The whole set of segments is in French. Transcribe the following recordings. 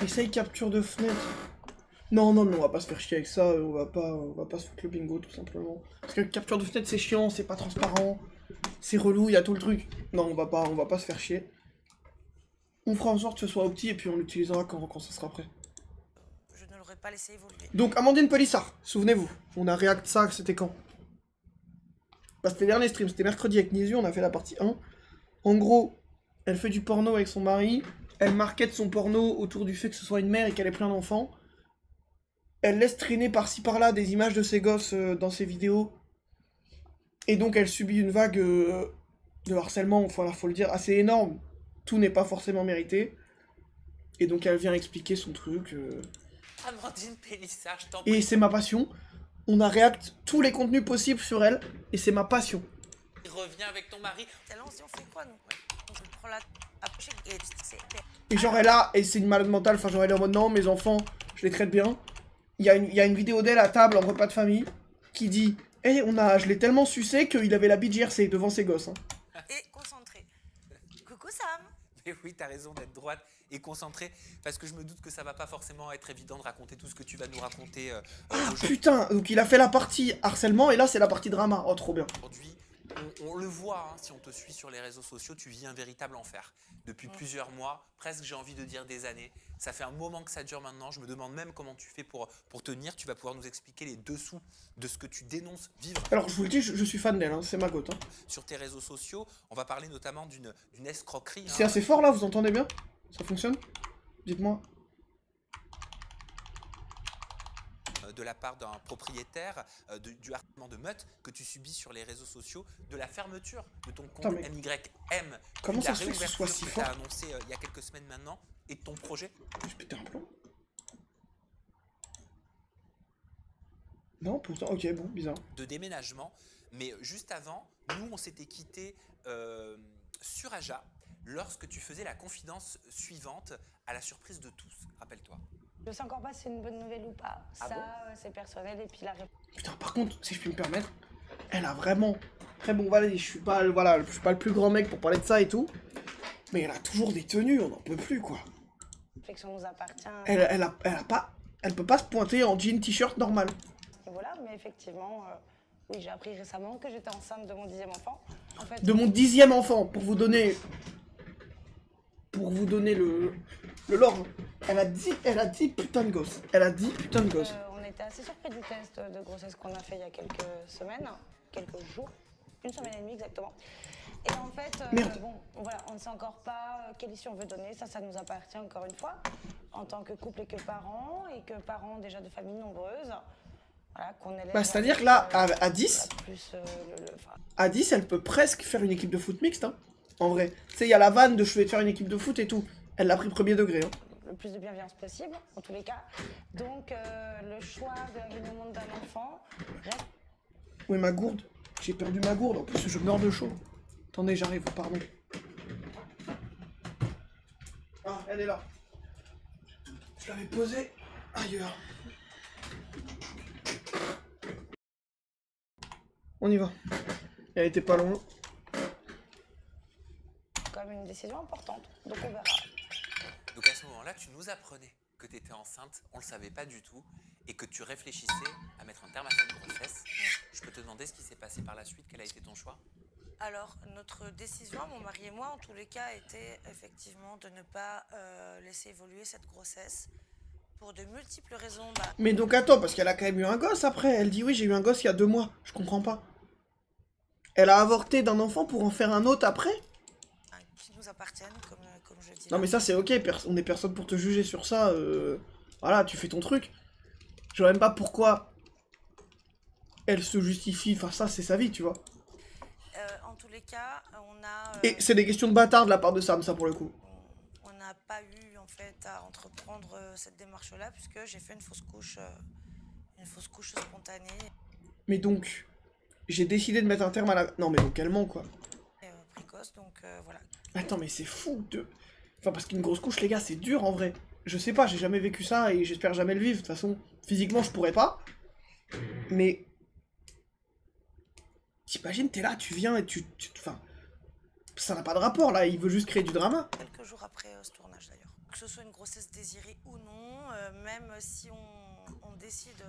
Essaye capture de fenêtre. Non, non, mais on va pas se faire chier avec ça, on va pas se foutre le bingo, tout simplement. Parce que capture de fenêtre, c'est chiant, c'est pas transparent, c'est relou, il y a tout le truc. Non, on va pas se faire chier. On fera en sorte que ce soit opti, et puis on l'utilisera quand ça sera prêt. Je ne l'aurais pas laissé évoluer. Donc, Amandine Polissard, souvenez-vous, on a react ça, c'était quand? Bah, c'était le dernier stream, c'était mercredi avec Nizu, on a fait la partie 1. En gros, elle fait du porno avec son mari, elle market son porno autour du fait que ce soit une mère et qu'elle ait plein d'enfants. Elle laisse traîner par-ci par-là des images de ses gosses dans ses vidéos. Et donc elle subit une vague de harcèlement, enfin, faut le dire, assez énorme. Tout n'est pas forcément mérité. Et donc elle vient expliquer son truc. Amandine Pélissard, je t'en prie. Et c'est ma passion. On a react tous les contenus possibles sur elle. Et c'est ma passion. Reviens avec ton mari. Alors on se dit on fait quoi nous? On prend la approche et c'est... Et genre elle a, et c'est une malade mentale, enfin genre elle est en mode non, mes enfants, je les traite bien. Il y a une vidéo d'elle à table en repas de famille qui dit hey, je l'ai tellement sucé qu'il avait la bite GRC devant ses gosses. Hein. Et concentré. Coucou Sam. Mais oui, t'as raison d'être droite et concentrée, parce que je me doute que ça va pas forcément être évident de raconter tout ce que tu vas nous raconter Ah putain, donc il a fait la partie harcèlement et là c'est la partie drama. Oh trop bien. aujourd'hui. On le voit, hein, si on te suit sur les réseaux sociaux, tu vis un véritable enfer. Depuis plusieurs mois, presque j'ai envie de dire des années. Ça fait un moment que ça dure maintenant. Je me demande même comment tu fais pour tenir. Tu vas pouvoir nous expliquer les dessous de ce que tu dénonces vivre. Alors je vous le dis, je suis fan d'elle, hein, c'est ma gote. Hein. Sur tes réseaux sociaux, on va parler notamment d'une escroquerie. C'est assez fort là, vous entendez bien? Ça fonctionne? Dites-moi. De la part d'un propriétaire du harcèlement de meute que tu subis sur les réseaux sociaux, de la fermeture de ton compte MYM, comment ça se fait que que ce soit si fort? tu as annoncé il y a quelques semaines maintenant, et de ton projet. J'ai pété un plomb. Non, pourtant, ok, bon, bizarre. De déménagement, mais juste avant, nous on s'était quitté sur Aja lorsque tu faisais la confidence suivante à la surprise de tous, rappelle-toi. Je sais encore pas si c'est une bonne nouvelle ou pas. Ah ça, bon c'est personnel et puis la réponse. Putain, par contre, si je puis me permettre, elle a vraiment... Très bon, voilà, je suis pas le plus grand mec pour parler de ça et tout, mais elle a toujours des tenues, on n'en peut plus, quoi. La réflexion nous appartient Elle peut pas se pointer en jean t-shirt normal. à ce niveau-là, mais effectivement, oui, j'ai appris récemment que j'étais enceinte de mon 10e enfant. En fait, De mon 10e enfant, pour vous donner le lore. Elle a 10 putains de gosses. Elle a 10 putains de gosses. on était assez surpris du test de grossesse qu'on a fait il y a quelques semaines, quelques jours, une semaine et demie exactement. Et en fait, bon, voilà, on ne sait encore pas quelle issue on veut donner, ça nous appartient encore une fois, en tant que couple et que parents déjà de familles nombreuses. Voilà, qu'on élève. Bah, c'est-à-dire que là, à 10, plus, à 10, elle peut presque faire une équipe de foot mixte, hein. En vrai. Tu sais, il y a la vanne de je vais faire une équipe de foot et tout. Elle l'a pris premier degré, hein. le plus de bienveillance possible, en tous les cas. Donc, le choix de la venue au monde d'un enfant reste... Oui, ma gourde. J'ai perdu ma gourde. En plus, je meurs de chaud. Attendez, j'arrive, pardon. Ah, elle est là. Je l'avais posée ailleurs. On y va. Elle était pas loin. comme une décision importante, donc on verra. Donc à ce moment-là, tu nous apprenais que tu étais enceinte, on le savait pas du tout, et que tu réfléchissais à mettre un terme à cette grossesse. Je peux te demander ce qui s'est passé par la suite, quel a été ton choix? Alors, notre décision, mon mari et moi, en tous les cas, était effectivement de ne pas laisser évoluer cette grossesse pour de multiples raisons. Mais donc attends, parce qu'elle a quand même eu un gosse après. Elle dit oui, j'ai eu un gosse il y a 2 mois. Je comprends pas. Elle a avorté d'un enfant pour en faire un autre après? Qui nous appartiennent, comme je dis. Non mais ça c'est ok, on est personne pour te juger sur ça. Voilà, tu fais ton truc. Je vois même pas pourquoi elle se justifie. Enfin ça c'est sa vie, tu vois. En tous les cas, on a... Et c'est des questions de bâtard de la part de Sam, ça pour le coup. On n'a pas eu en fait à entreprendre cette démarche-là puisque j'ai fait une fausse couche spontanée. Mais donc, j'ai décidé de mettre un terme à la... Non mais donc elle ment quoi. Précoce, donc voilà. Attends mais c'est fou de... Enfin parce qu'une grosse couche les gars c'est dur en vrai. Je sais pas, j'ai jamais vécu ça et j'espère jamais le vivre. De toute façon, physiquement je pourrais pas. Mais... T'imagines, t'es là, tu viens et enfin... Ça n'a pas de rapport là, il veut juste créer du drama. Quelques jours après ce tournage d'ailleurs. que ce soit une grossesse désirée ou non, même si on décide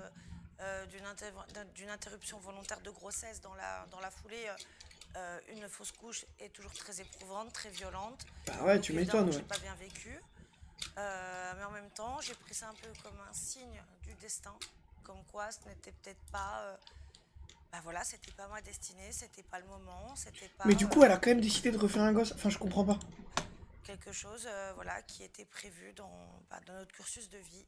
d'une interruption volontaire de grossesse dans la foulée, une fausse couche est toujours très éprouvante, très violente. Bah ouais, tu m'étonnes, ouais. J'ai pas bien vécu. Mais en même temps, j'ai pris ça un peu comme un signe du destin. Comme quoi, ce n'était peut-être pas... bah voilà, c'était pas ma destinée, c'était pas le moment, c'était pas... Mais du coup, elle a quand même décidé de refaire un gosse. Enfin, je comprends pas. Quelque chose, voilà, qui était prévu dans notre cursus de vie.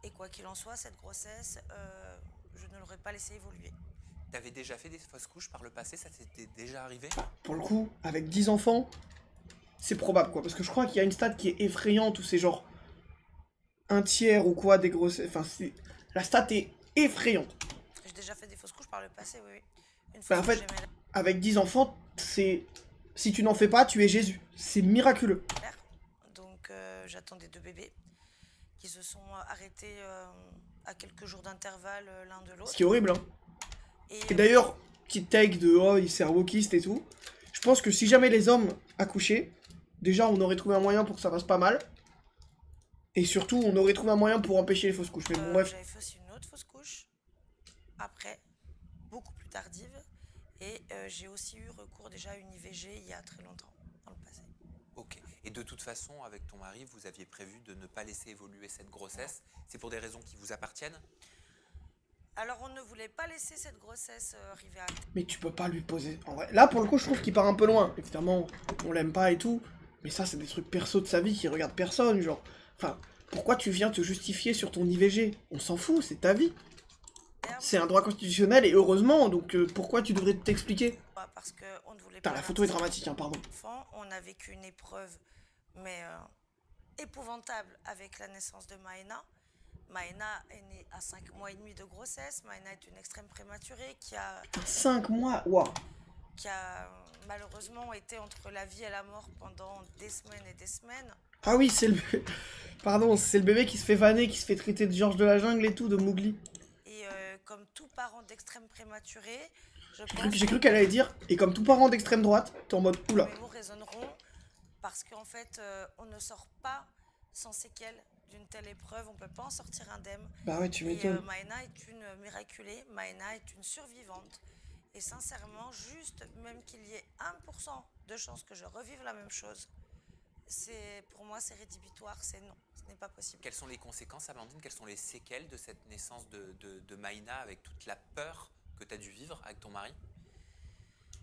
Et quoi qu'il en soit, cette grossesse, je ne l'aurais pas laissée évoluer. T'avais déjà fait des fausses couches par le passé? Ça t'était déjà arrivé? Pour le coup, avec 10 enfants, c'est probable, quoi. Parce que je crois qu'il y a une stat qui est effrayante, où c'est genre un tiers ou quoi des grossesses. Enfin, la stat est effrayante. J'ai déjà fait des fausses couches par le passé, oui. Une Bah, en fait, avec 10 enfants, c'est... Si tu n'en fais pas, tu es Jésus. C'est miraculeux. Donc, j'attendais 2 bébés qui se sont arrêtés à quelques jours d'intervalle l'un de l'autre. Ce qui est horrible, hein. Et d'ailleurs, petite take de oh, il s'est wokiste et tout. Je pense que si jamais les hommes accouchaient, déjà on aurait trouvé un moyen pour que ça passe pas mal. Et surtout, on aurait trouvé un moyen pour empêcher les fausses couches. Mais bon, bref. J'avais fait aussi une autre fausse couche, après, beaucoup plus tardive. Et j'ai aussi eu recours déjà à une IVG il y a très longtemps, dans le passé. Ok. Et de toute façon, avec ton mari, vous aviez prévu de ne pas laisser évoluer cette grossesse. C'est pour des raisons qui vous appartiennent? Alors, on ne voulait pas laisser cette grossesse arriver à... Mais tu peux pas lui poser... En vrai, là, pour le coup, je trouve qu'il part un peu loin. Évidemment, on l'aime pas et tout. Mais ça, c'est des trucs perso de sa vie qui regarde personne, genre... Enfin, pourquoi tu viens te justifier sur ton IVG? On s'en fout, c'est ta vie. C'est un droit constitutionnel et heureusement, donc pourquoi tu devrais t'expliquer? Parce qu'on ne voulait pas... Putain, la photo est dramatique, hein, pardon. On a vécu une épreuve, mais épouvantable avec la naissance de Maëna. Maëna est née à 5 mois et demi de grossesse. Maëna est une extrême prématurée qui a... 5 mois, waouh. Qui a malheureusement été entre la vie et la mort pendant des semaines et des semaines. Ah oui, c'est le... Pardon, c'est le bébé qui se fait vanner, qui se fait traiter de Georges de la jungle et tout, de Mowgli. Et comme tout parent d'extrême prématuré, j'ai cru qu'elle allait dire, et comme tout parent d'extrême droite, t'es en mode oula. Les mots résonneront parce qu'en fait, on ne sort pas sans séquelles d'une telle épreuve, on peut pas en sortir indemne. Bah ouais, tu m'étonnes. Maëna est une miraculée, Maëna est une survivante. Et sincèrement, juste même qu'il y ait 1% de chance que je revive la même chose, pour moi c'est rédhibitoire, c'est non, ce n'est pas possible. Quelles sont les conséquences, Amandine? Quelles sont les séquelles de cette naissance de Maëna avec toute la peur que tu as dû vivre avec ton mari?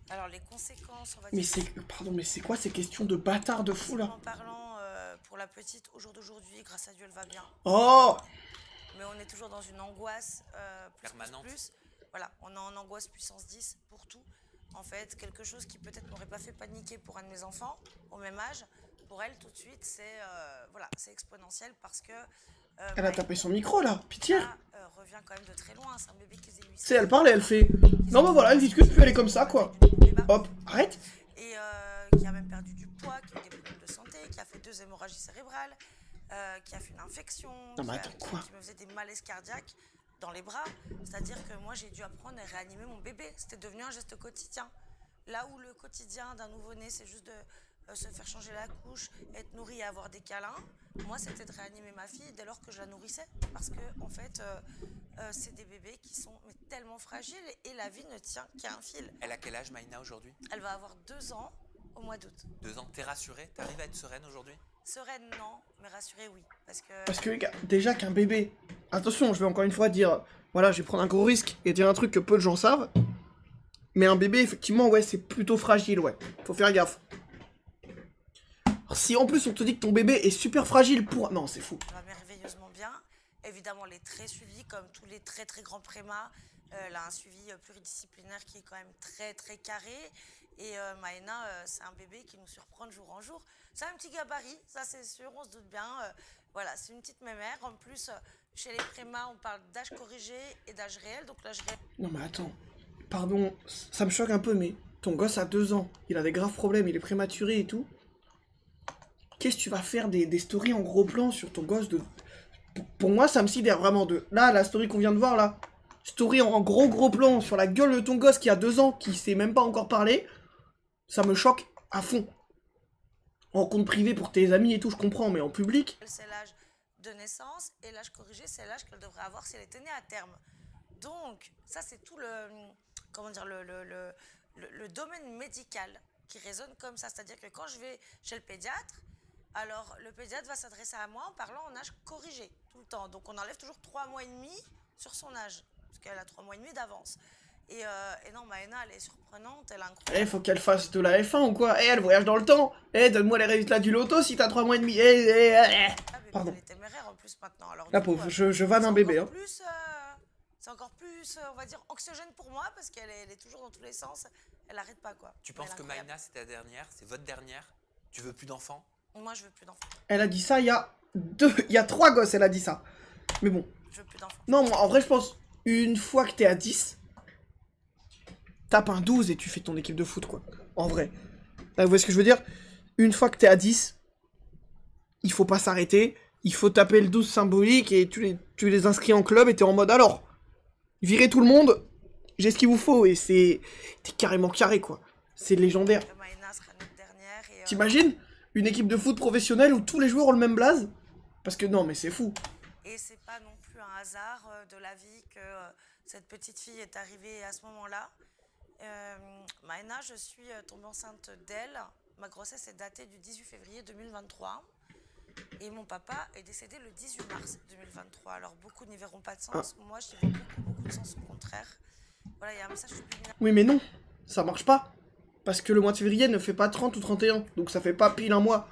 Alors les conséquences, on va dire... Mais pardon, mais c'est quoi ces questions de bâtard de fou là? En parlant, pour la petite, au jour d'aujourd'hui, grâce à Dieu, elle va bien. Oh! Mais on est toujours dans une angoisse permanente. Voilà, on est en angoisse puissance 10 pour tout. En fait, quelque chose qui peut-être m'aurait pas fait paniquer pour un de mes enfants, au même âge, pour elle, tout de suite, c'est exponentiel parce que... elle a tapé son micro, là, pitié. Revient quand même de très loin, c'est un bébé qui faisait 8 elle parle et elle fait... Non, bah voilà, elle discute, puis elle est comme ça, quoi. Hop, arrête. Et qui a même perdu du poids, qui a eu des problèmes de santé, qui a fait 2 hémorragies cérébrales, qui a fait une infection, non, mais attends, quoi? Qui me faisait des malaises cardiaques dans les bras. C'est-à-dire que moi, j'ai dû apprendre à réanimer mon bébé. C'était devenu un geste quotidien. Là où le quotidien d'un nouveau-né, c'est juste de se faire changer la couche, être nourri et avoir des câlins, moi, c'était de réanimer ma fille dès lors que je la nourrissais. Parce que, en fait, c'est des bébés qui sont tellement fragiles et la vie ne tient qu'à un fil. Elle a quel âge, Maïna, aujourd'hui? Elle va avoir 2 ans au mois d'août. 2 ans, t'es rassurée? T'arrives à être sereine aujourd'hui? Sereine, non, mais rassurée, oui. Parce que déjà qu'un bébé... Attention, je vais encore une fois dire... Voilà, je vais prendre un gros risque et dire un truc que peu de gens savent. Mais un bébé, effectivement, ouais, c'est plutôt fragile, ouais. Faut faire gaffe. Si en plus on te dit que ton bébé est super fragile pour... Non, c'est fou. Elle va merveilleusement bien. Évidemment, elle est très suivie, comme tous les très très grands prémas. Elle a un suivi pluridisciplinaire qui est quand même très très carré. Et Maëna, c'est un bébé qui nous surprend de jour en jour. C'est un petit gabarit, ça c'est sûr, on se doute bien. Voilà, c'est une petite mémère. En plus, chez les prémas, on parle d'âge corrigé et d'âge réel. Donc l'âge réel... Non mais attends, pardon, ça me choque un peu, mais ton gosse a 2 ans. Il a des graves problèmes, il est prématuré et tout. Qu'est-ce que tu vas faire des stories en gros plan sur ton gosse de... Pour moi, ça me sidère vraiment de... Là, la story qu'on vient de voir, là. Story en gros plan sur la gueule de ton gosse qui a 2 ans, qui sait même pas encore parler. Ça me choque à fond. En compte privé pour tes amis et tout, je comprends, mais en public. C'est l'âge de naissance et l'âge corrigé, c'est l'âge qu'elle devrait avoir si elle était née à terme. Donc, ça, c'est tout comment dire, le domaine médical qui résonne comme ça. C'est-à-dire que quand je vais chez le pédiatre, alors le pédiatre va s'adresser à moi en parlant en âge corrigé tout le temps. Donc, on enlève toujours 3 mois et demi sur son âge, parce qu'elle a 3 mois et demi d'avance. Et non, Maëna, elle est surprenante, elle est incroyable. Faut qu'elle fasse de la F1 ou quoi. Elle voyage dans le temps. Donne-moi les résultats du loto si t'as 3 mois et demi. Pardon. Elle est téméraire en plus maintenant. Alors, La pauvre, je vanne un bébé. Hein. C'est encore plus, on va dire, anxiogène pour moi parce qu'elle est toujours dans tous les sens. Elle n'arrête pas, quoi. Tu penses que Maëna, c'est ta dernière? C'est votre dernière? Tu veux plus d'enfants? Moi, je veux plus d'enfants. Elle a dit ça il y a 3 gosses, elle a dit ça. Mais bon. Je veux plus d'enfants. Non, moi, en vrai, je pense, une fois que t'es à 10, tape un 12 et tu fais ton équipe de foot, quoi. En vrai. Là, vous voyez ce que je veux dire? Une fois que t'es à 10, il faut pas s'arrêter. Il faut taper le 12 symbolique et tu les inscris en club et t'es en mode alors. Virez tout le monde, j'ai ce qu'il vous faut. Et t'es carrément carré, quoi. C'est légendaire. Maëna sera notre dernière. T'imagines une équipe de foot professionnelle où tous les joueurs ont le même blaze? Parce que non, mais c'est fou. Et c'est pas non plus un hasard de la vie que cette petite fille est arrivée à ce moment-là. Maëna, je suis tombée enceinte d'elle. Ma grossesse est datée du 18 février 2023. Et mon papa est décédé le 18 mars 2023. Alors beaucoup n'y verront pas de sens. Moi, j'y vois beaucoup de sens au contraire. Voilà, il y a un message subliminal. Oui, mais non, ça marche pas. Parce que le mois de février ne fait pas 30 ou 31. Donc ça fait pas pile un mois.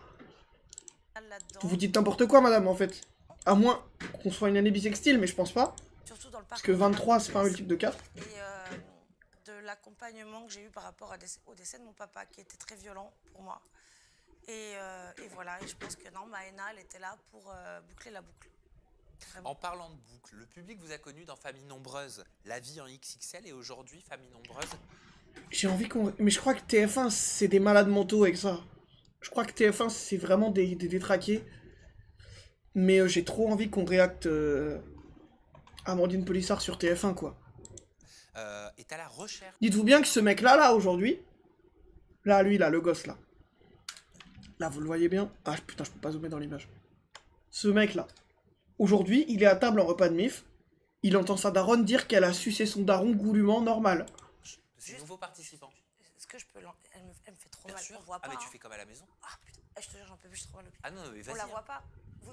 Vous dites n'importe quoi, madame, en fait. À moins qu'on soit une année bissextile, mais je pense pas. Surtout dans le parce que 23, c'est pas un multiple de 4. Et de l'accompagnement que j'ai eu par rapport au décès de mon papa, qui était très violent pour moi. Et voilà, et je pense que non, Maëna, elle était là pour boucler la boucle. Vraiment. En parlant de boucle, le public vous a connu dans Famille Nombreuse, La vie en XXL, et aujourd'hui, Famille Nombreuse. J'ai envie qu'on... Mais je crois que TF1, c'est des malades mentaux avec ça. Je crois que TF1, c'est vraiment des détraqués. Mais j'ai trop envie qu'on réacte Amandine Pélissard sur TF1, quoi. Est à la recherche. Dites-vous bien que ce mec-là, aujourd'hui... Là, lui, là, le gosse, là. Là, vous le voyez bien. Ah, putain, je peux pas zoomer dans l'image. Ce mec-là. Aujourd'hui, il est à table en repas de mif. Il entend sa daronne dire qu'elle a sucé son daron goulûment normal. Ces nouveaux participants. Est-ce que je peux... Elle me fait trop Bien mal, sûr. on voit pas. Ah, mais tu hein. fais comme à la maison. Ah, putain, je te jure, j'en peux plus, je suis trop mal au pied. Ah non, mais vas-y. On la voit pas.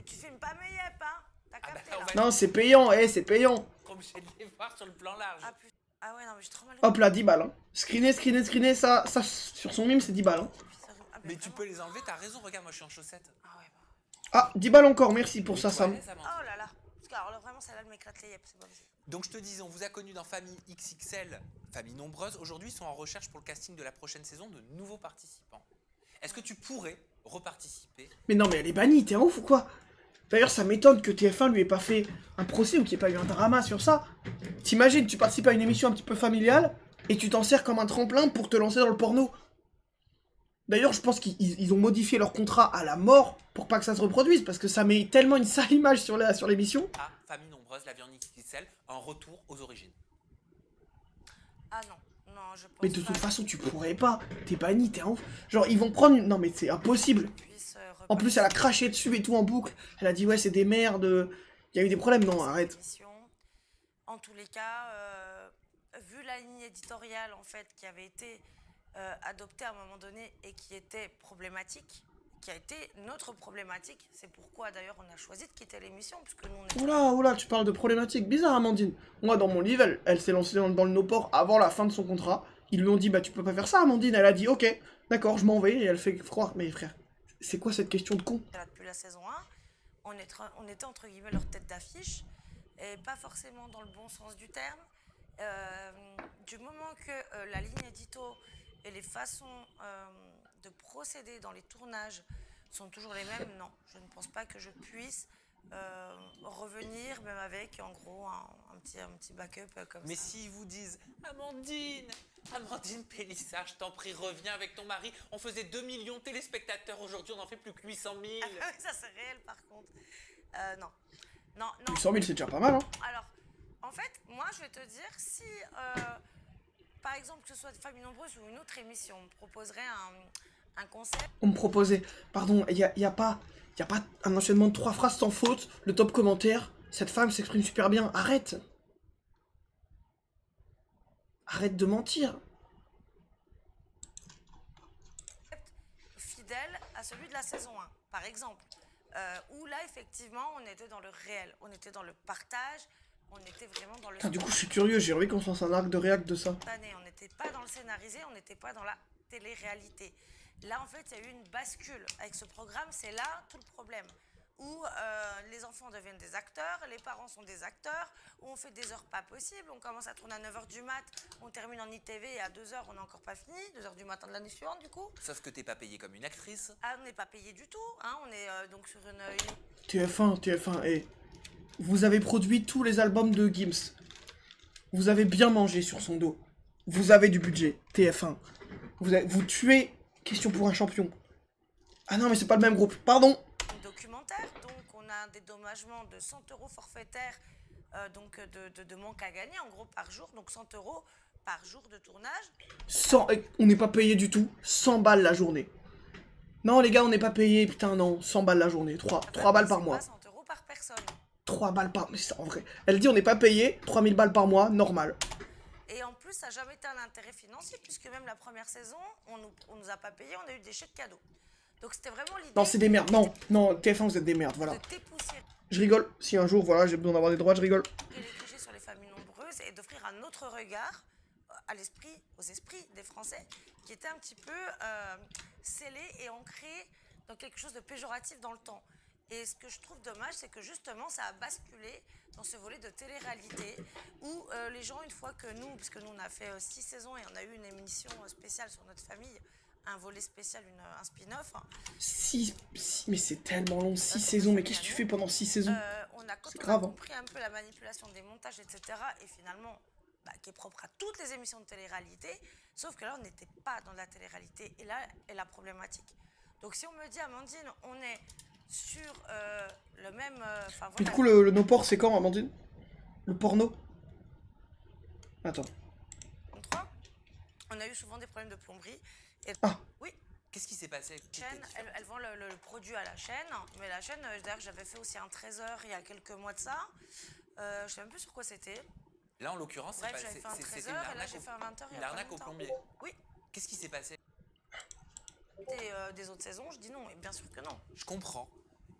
Tu filmes pas mes yep, hein. T'as capté, bah, là. Non, c'est payant, c'est payant. On est obligé de les voir sur le plan large. Ah, putain. Ah ouais, non, mais j'ai trop mal au Hop là, 10 balles. Hein. Screener, ça, sur son mime, c'est 10 balles. Hein. Ah, Mais tu peux les enlever, t'as raison, regarde, moi je suis en chaussettes. Ah ouais, bah. Ah, 10 balles encore, merci pour ça, Sam. Oh là là. Parce que alors là, vraiment, celle-là, elle m'éclate les yep, c'est pas possible. Donc je te disais, on vous a connu dans Famille XXL, Famille Nombreuse. Aujourd'hui, ils sont en recherche pour le casting de la prochaine saison de nouveaux participants. Est-ce que tu pourrais reparticiper? Mais non, mais elle est bannie, t'es un ouf ou quoi? D'ailleurs, ça m'étonne que TF1 lui ait pas fait un procès ou qu'il n'y ait pas eu un drama sur ça. T'imagines, tu participes à une émission un petit peu familiale et tu t'en sers comme un tremplin pour te lancer dans le porno. D'ailleurs, je pense qu'ils ont modifié leur contrat à la mort pour pas que ça se reproduise, parce que ça met tellement une sale image sur l'émission. Ah, Famille Nombreuse, La vie en XXL, un retour aux origines. Ah non, non, je pense Mais de pas toute façon, tu pourrais pas. T'es banni, t'es un ouf. Genre, ils vont prendre une... Non, mais c'est impossible. En plus, elle a craché dessus et tout en boucle. Elle a dit, ouais, c'est des merdes. Il y a eu des problèmes. Non, arrête. En tous les cas, vu la ligne éditoriale, en fait, qui avait été adoptée à un moment donné et qui était problématique, qui a été notre problématique, c'est pourquoi, d'ailleurs, on a choisi de quitter l'émission, puisque nous, on était... Oula, tu parles de problématique. Bizarre, Amandine. Moi, dans mon livre, elle s'est lancée dans le no-port avant la fin de son contrat. Ils lui ont dit, bah, tu peux pas faire ça, Amandine. Elle a dit, ok, d'accord, je m'en vais. Et elle fait croire, mais frère... C'est quoi cette question de con? Depuis la saison 1, on était entre guillemets leur tête d'affiche, et pas forcément dans le bon sens du terme. Du moment que la ligne édito et les façons de procéder dans les tournages sont toujours les mêmes, non, je ne pense pas que je puisse revenir, même avec en gros un petit backup comme Mais ça. Mais s'ils vous disent Amandine Pélissard, je t'en prie, reviens avec ton mari. On faisait 2 millions de téléspectateurs, aujourd'hui on n'en fait plus que 800 000. Ça c'est réel par contre. Non. 800 000, c'est déjà pas mal, hein. Alors, en fait, moi je vais te dire, si par exemple que ce soit Famille Nombreuse ou une autre émission, on me proposerait un concept. On me proposait. Pardon, y a pas un enchaînement de 3 phrases sans faute. Le top commentaire. Cette femme s'exprime super bien. Arrête. Arrête de mentir. Fidèle à celui de la saison 1, par exemple. Où là, effectivement, on était dans le réel. On était dans le partage. On était vraiment dans le... Ah, du coup, je suis curieux. J'ai envie qu'on se fasse un arc de réact de ça. On n'était pas dans le scénarisé. On n'était pas dans la télé-réalité. Là, en fait, il y a eu une bascule. Avec ce programme, c'est là tout le problème. Où les enfants deviennent des acteurs, les parents sont des acteurs, où on fait des heures pas possibles, on commence à tourner à 9h du mat, on termine en ITV et à 2h on n'a encore pas fini, 2h du matin de l'année suivante du coup. Sauf que t'es pas payé comme une actrice. Ah, on n'est pas payé du tout, hein, on est donc sur une... TF1, et vous avez produit tous les albums de Gims. Vous avez bien mangé sur son dos. Vous avez du budget, TF1. Vous tuez Question pour un champion. Ah non, mais c'est pas le même groupe, pardon. Documentaire, donc on a un dédommagement de 100 € forfaitaire, donc de manque à gagner, en gros par jour, donc 100 € par jour de tournage. 100, on n'est pas payé du tout, 100 balles la journée. Non les gars, on n'est pas payé, putain non, 100 balles la journée, 3 balles par mois. 100 € par personne. 3 balles par... Mais c'est en vrai. Elle dit on n'est pas payé, 3000 balles par mois, normal. Et en plus, ça n'a jamais été un intérêt financier, puisque même la première saison, on nous a pas payé, on a eu des chèques cadeaux. Donc c'était vraiment l'idée... Non, c'est des merdes, non, TF1 vous êtes des merdes, voilà. Je rigole, si un jour, voilà, j'ai besoin d'avoir des droits, je rigole. Et les clichés sur les familles nombreuses et d'offrir un autre regard à l'esprit, aux esprits des Français, qui était un petit peu scellé et ancré dans quelque chose de péjoratif dans le temps. Et ce que je trouve dommage, c'est que justement, ça a basculé dans ce volet de télé-réalité où les gens, une fois que nous, puisque nous on a fait 6 saisons et on a eu une émission spéciale sur notre famille, un volet spécial, un spin-off. 6, mais c'est tellement long, 6 saisons, mais qu'est-ce que tu fais pendant 6 saisons? On a compris un peu la manipulation des montages, etc. Et finalement, qui est propre à toutes les émissions de télé-réalité, sauf que là, on n'était pas dans la télé-réalité. Et là est la problématique. Donc si on me dit, Amandine, on est sur le même... voilà. Et du coup, le no-port, c'est quand, Amandine? Le porno? Attends. On a eu souvent des problèmes de plomberie. Et... Ah. Oui. Qu'est-ce qui s'est passé? Elle vend le produit à la chaîne, mais la chaîne, d'ailleurs, j'avais fait aussi un 13h il y a quelques mois de ça. Je sais même plus sur quoi c'était. Là, en l'occurrence, j'avais fait un 13h et là, j'ai fait un 20h. Une arnaque au plombier. Oui. Qu'est-ce qui s'est passé? Des autres saisons, je dis non, et bien sûr que non. Je comprends.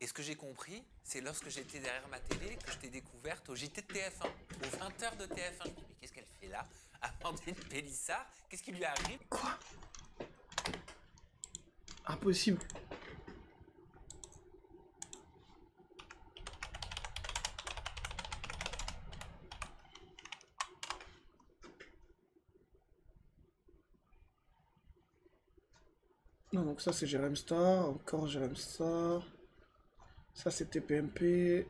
Et ce que j'ai compris, c'est lorsque j'étais derrière ma télé que je t'ai découverte au JT de TF1, aux 20h de TF1. Je me dis, mais qu'est-ce qu'elle fait là? Amandine Pélissard, qu'est-ce qui lui arrive? Quoi? Impossible. Non, donc ça c'est Jérém Star, encore Jérém Star. Ça c'est TPMP.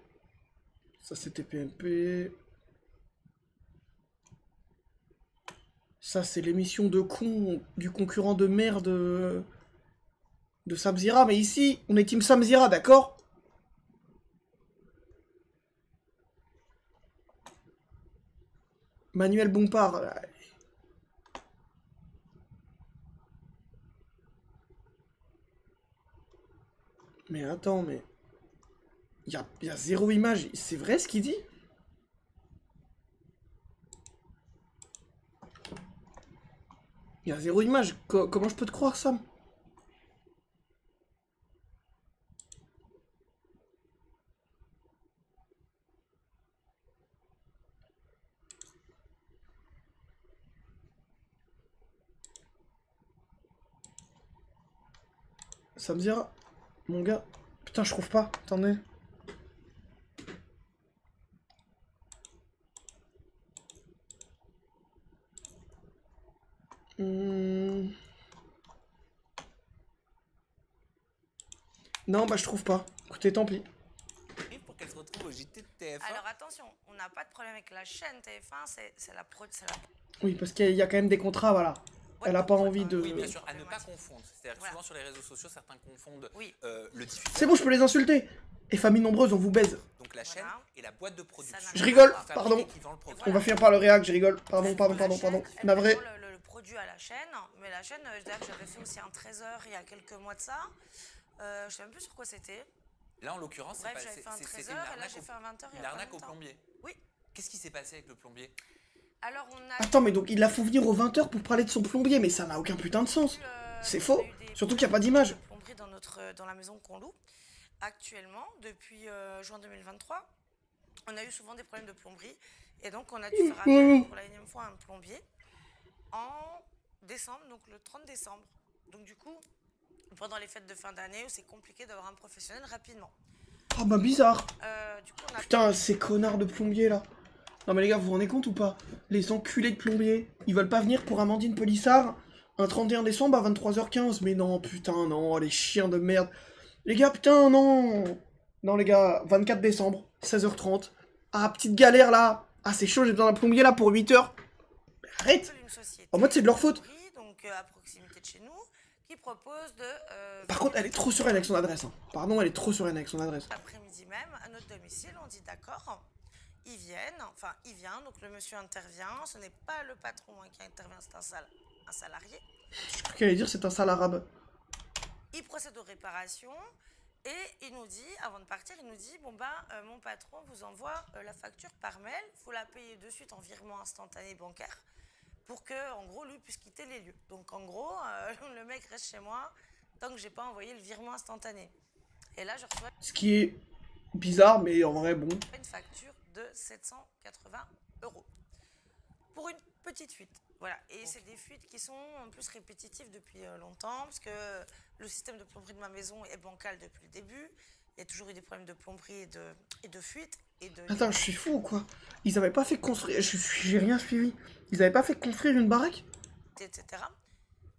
Ça c'est TPMP. Ça c'est l'émission de con du concurrent de merde de Samzira. Mais ici, on est team Samzira, d'accord? Manuel Bompard. Mais attends, mais... Il y a zéro image. C'est vrai ce qu'il dit? Il y a zéro image. Comment je peux te croire, Sam? Samzira, mon gars. Putain, je trouve pas. Attendez. Non, bah je trouve pas. Écoutez, tant pis. Pour qu'elle se retrouve au JT de TF1. Alors attention, on n'a pas de problème avec la chaîne TF1, c'est la prod, c'est la... Oui, parce qu'il y a quand même des contrats, voilà. Ouais, elle a pas envie de... Oui, bien sûr, à ne pas confondre. C'est-à-dire que souvent sur les réseaux sociaux, certains confondent le diffuseur. C'est bon, je peux les insulter. Et famille nombreuse, on vous baise. Donc la chaîne et la boîte de production. Je rigole, pardon. On va finir par le réac, je rigole. Pardon. Navré. dû à la chaîne, mais la chaîne, j'avais fait aussi un 13h il y a quelques mois de ça. Je sais même plus sur quoi c'était. Là, en l'occurrence, Bref, j'avais fait un 13h et là, j'ai fait un 20h. Une arnaque au plombier. Oui. Qu'est-ce qui s'est passé avec le plombier? Alors, on a... Attends, mais donc il la faut venir aux 20h pour parler de son plombier, mais ça n'a aucun putain de sens. C'est faux. Surtout qu'il n'y a pas d'image. Plomberie dans la maison qu'on loue. Actuellement, depuis juin 2023, on a eu souvent des problèmes de plomberie. Et donc, on a dû faire appel pour la énième fois à un plombier en décembre, donc le 30 décembre. Donc, du coup, pendant les fêtes de fin d'année, c'est compliqué d'avoir un professionnel rapidement. Ah bah bizarre. Du coup, on a... Putain, ces connards de plombiers là. Non mais les gars, vous vous rendez compte ou pas? Les enculés de plombiers, ils veulent pas venir pour Amandine Polissard un 31 décembre à 23h15. Mais non, putain, non, les chiens de merde. Les gars, putain, non. Non les gars, 24 décembre, 16h30. Ah, petite galère là. Ah, c'est chaud, j'ai besoin d'un plombier là pour 8h. Arrête. En mode, c'est de leur faute. Donc, à proximité de chez nous, qui propose de... Par contre, elle est trop sereine avec son adresse. Hein. Pardon, elle est trop sereine avec son adresse. L'après-midi même, à notre domicile, on dit d'accord. Ils viennent, enfin, il vient, donc le monsieur intervient. Ce n'est pas le patron qui intervient, c'est un salarié. Je crois qu'elle allait dire c'est un sale arabe. Il procède aux réparations et il nous dit, avant de partir, il nous dit, bon bah, mon patron vous envoie la facture par mail. Il faut la payer de suite en virement instantané bancaire pour que, en gros, lui puisse quitter les lieux. Donc, en gros, le mec reste chez moi tant que j'ai pas envoyé le virement instantané. Et là, je reçois... Ce qui est bizarre, mais en vrai, bon. Une facture de 780 € pour une petite fuite. Voilà, et c'est des fuites qui sont en plus répétitives depuis longtemps, parce que le système de plomberie de ma maison est bancal depuis le début. Il y a toujours eu des problèmes de plomberie et de fuite. Attends, je suis fou ou quoi? Ils avaient pas fait construire... J'ai rien suivi. Ils avaient pas fait construire une baraque? Etc.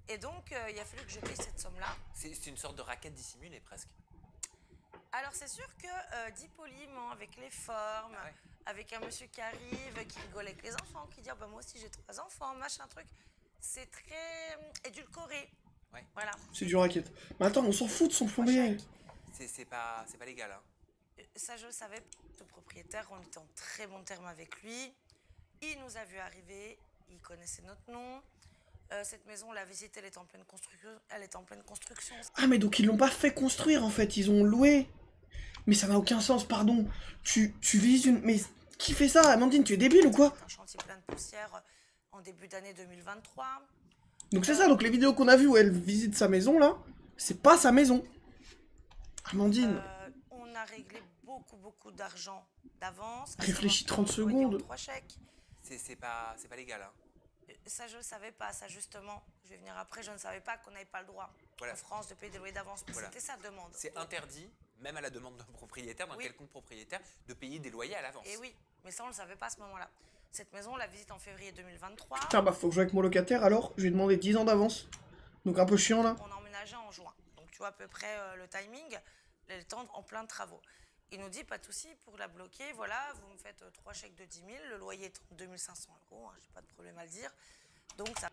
Et donc, il a fallu que je paye cette somme-là. C'est une sorte de raquette dissimulée, presque. Alors, c'est sûr que, dit poliment, avec les formes, avec un monsieur qui arrive, qui rigole avec les enfants, qui dit oh, bah, moi aussi j'ai 3 enfants, machin truc, c'est très édulcoré. Ouais. Voilà. C'est du raquette. Mais attends, on s'en fout de son plombier. C'est pas légal. Hein. Ça, je le savais. Ce propriétaire, on était en très bon terme avec lui. Il nous a vu arriver, il connaissait notre nom. Cette maison, on l'a visitée, elle est en pleine construction. Ah, mais donc ils l'ont pas fait construire en fait, ils ont loué. Mais ça n'a aucun sens, pardon. Tu visites une... Mais qui fait ça, Amandine? Tu es débile ou quoi? Un chantier plein de poussière en début d'année 2023. Donc c'est ça, donc les vidéos qu'on a vues où elle visite sa maison là, c'est pas sa maison. Amandine. On a réglé beaucoup d'argent d'avance. Réfléchis 30 secondes. 3 chèques. C'est pas légal. Hein. Ça, je ne le savais pas. Ça, justement, je vais venir après. Je ne savais pas qu'on n'avait pas le droit en France de payer des loyers d'avance. Voilà. C'était sa demande. C'est interdit, même à la demande d'un propriétaire, d'un quelconque propriétaire, de payer des loyers à l'avance. Et oui, mais ça, on ne le savait pas à ce moment-là. Cette maison, on l'a visite en février 2023. Putain, bah faut que je joue avec mon locataire alors. Je lui ai demandé 10 ans d'avance. Donc un peu chiant là. On a emménagé en juin. Donc tu vois à peu près le timing, le temps en plein de travaux. Il nous dit, pas de souci, pour la bloquer, voilà, vous me faites 3 chèques de 10 000, le loyer est 2500 €, hein, j'ai pas de problème à le dire. Donc ça...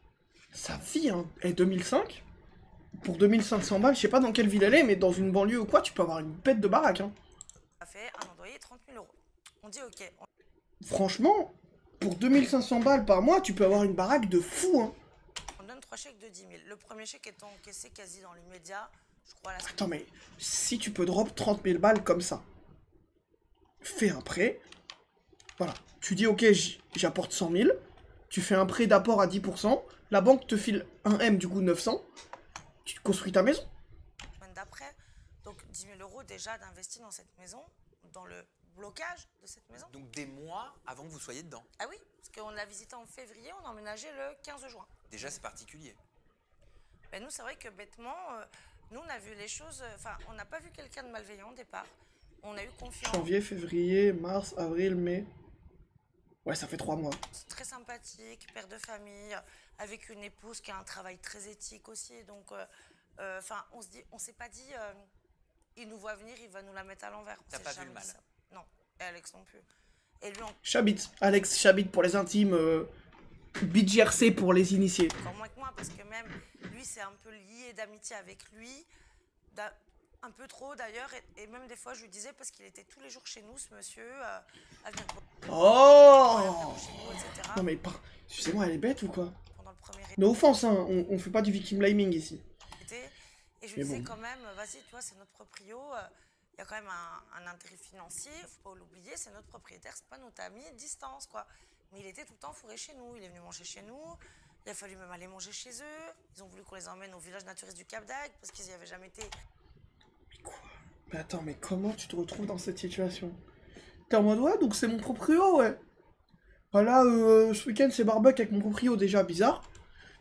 Sa fille, hein, est 2005. Pour 2500 balles, je sais pas dans quelle ville elle est, mais dans une banlieue ou quoi, tu peux avoir une bête de baraque. Hein. Ça fait un loyer 30 000 €. On dit ok. Franchement, pour 2500 balles par mois, tu peux avoir une baraque de fou. Hein. On donne 3 chèques de 10 000. Le premier chèque étant encaissé quasi dans l'immédiat, je crois à la... Attends, mais si tu peux drop 30 000 balles comme ça, fais un prêt. Voilà. Tu dis, ok, j'apporte 100 000. Tu fais un prêt d'apport à 10%. La banque te file un M, du coup 900. Tu construis ta maison. D'après, donc 10 000 € déjà d'investir dans cette maison, dans le blocage de cette maison. Donc des mois avant que vous soyez dedans. Ah oui, parce qu'on l'a visité en février, on a emménagé le 15 juin. Déjà, c'est particulier. Ben nous, c'est vrai que bêtement, nous, on a vu les choses... Enfin, on n'a pas vu quelqu'un de malveillant au départ. On a eu confiance. Janvier, février, mars, avril, mai... Ouais, ça fait 3 mois. Très sympathique, père de famille, avec une épouse qui a un travail très éthique aussi. Donc, enfin, on se dit, on s'est pas dit, il nous voit venir, il va nous la mettre à l'envers. T'as pas vu le mal? Non, et Alex non plus. Et lui, Chabit, Alex Chabit pour les intimes, BGRC pour les initiés. Encore moins que moi, parce que même lui, c'est un peu lié d'amitié avec lui. Un peu trop d'ailleurs, et même des fois je lui disais, parce qu'il était tous les jours chez nous, ce monsieur, à venir Oh chez nous, etc. Non mais, excusez-moi, elle est bête ou quoi? Pendant le premier No offense, hein, on fait pas du victim blaming ici. Et je lui disais quand même, vas-y, tu vois, c'est notre proprio, il y a quand même un intérêt financier, faut pas l'oublier, c'est notre propriétaire, c'est pas notre ami, distance, quoi. Mais il était tout le temps fourré chez nous, il est venu manger chez nous, il a fallu même aller manger chez eux, ils ont voulu qu'on les emmène au village naturiste du Cap d'Agde, parce qu'ils y avaient jamais été. Mais quoi? Mais attends, mais comment tu te retrouves dans cette situation? T'es en mode, ouais, donc c'est mon proprio, ouais. Voilà, ce week-end c'est barbecue avec mon proprio, déjà bizarre.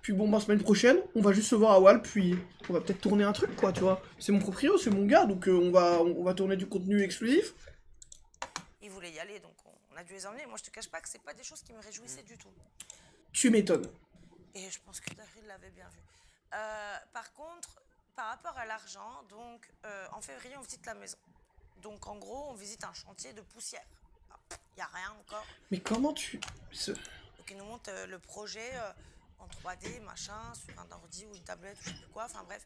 Puis bon, bah, semaine prochaine, on va juste se voir à Wall, puis on va peut-être tourner un truc, quoi, tu vois. C'est mon proprio, c'est mon gars, donc on va tourner du contenu exclusif. Ils voulaient y aller, donc on a dû les emmener. Moi, je te cache pas que c'est pas des choses qui me réjouissaient du tout. Tu m'étonnes. Et je pense que Daryl l'avait bien vu. Par contre, par rapport à l'argent, donc en février, on visite la maison. Donc en gros, on visite un chantier de poussière. Il n'y a rien encore. Mais comment tu... Donc ils nous montrent le projet... en 3D, machin, sur un ordi ou une tablette, ou je sais plus quoi, enfin bref.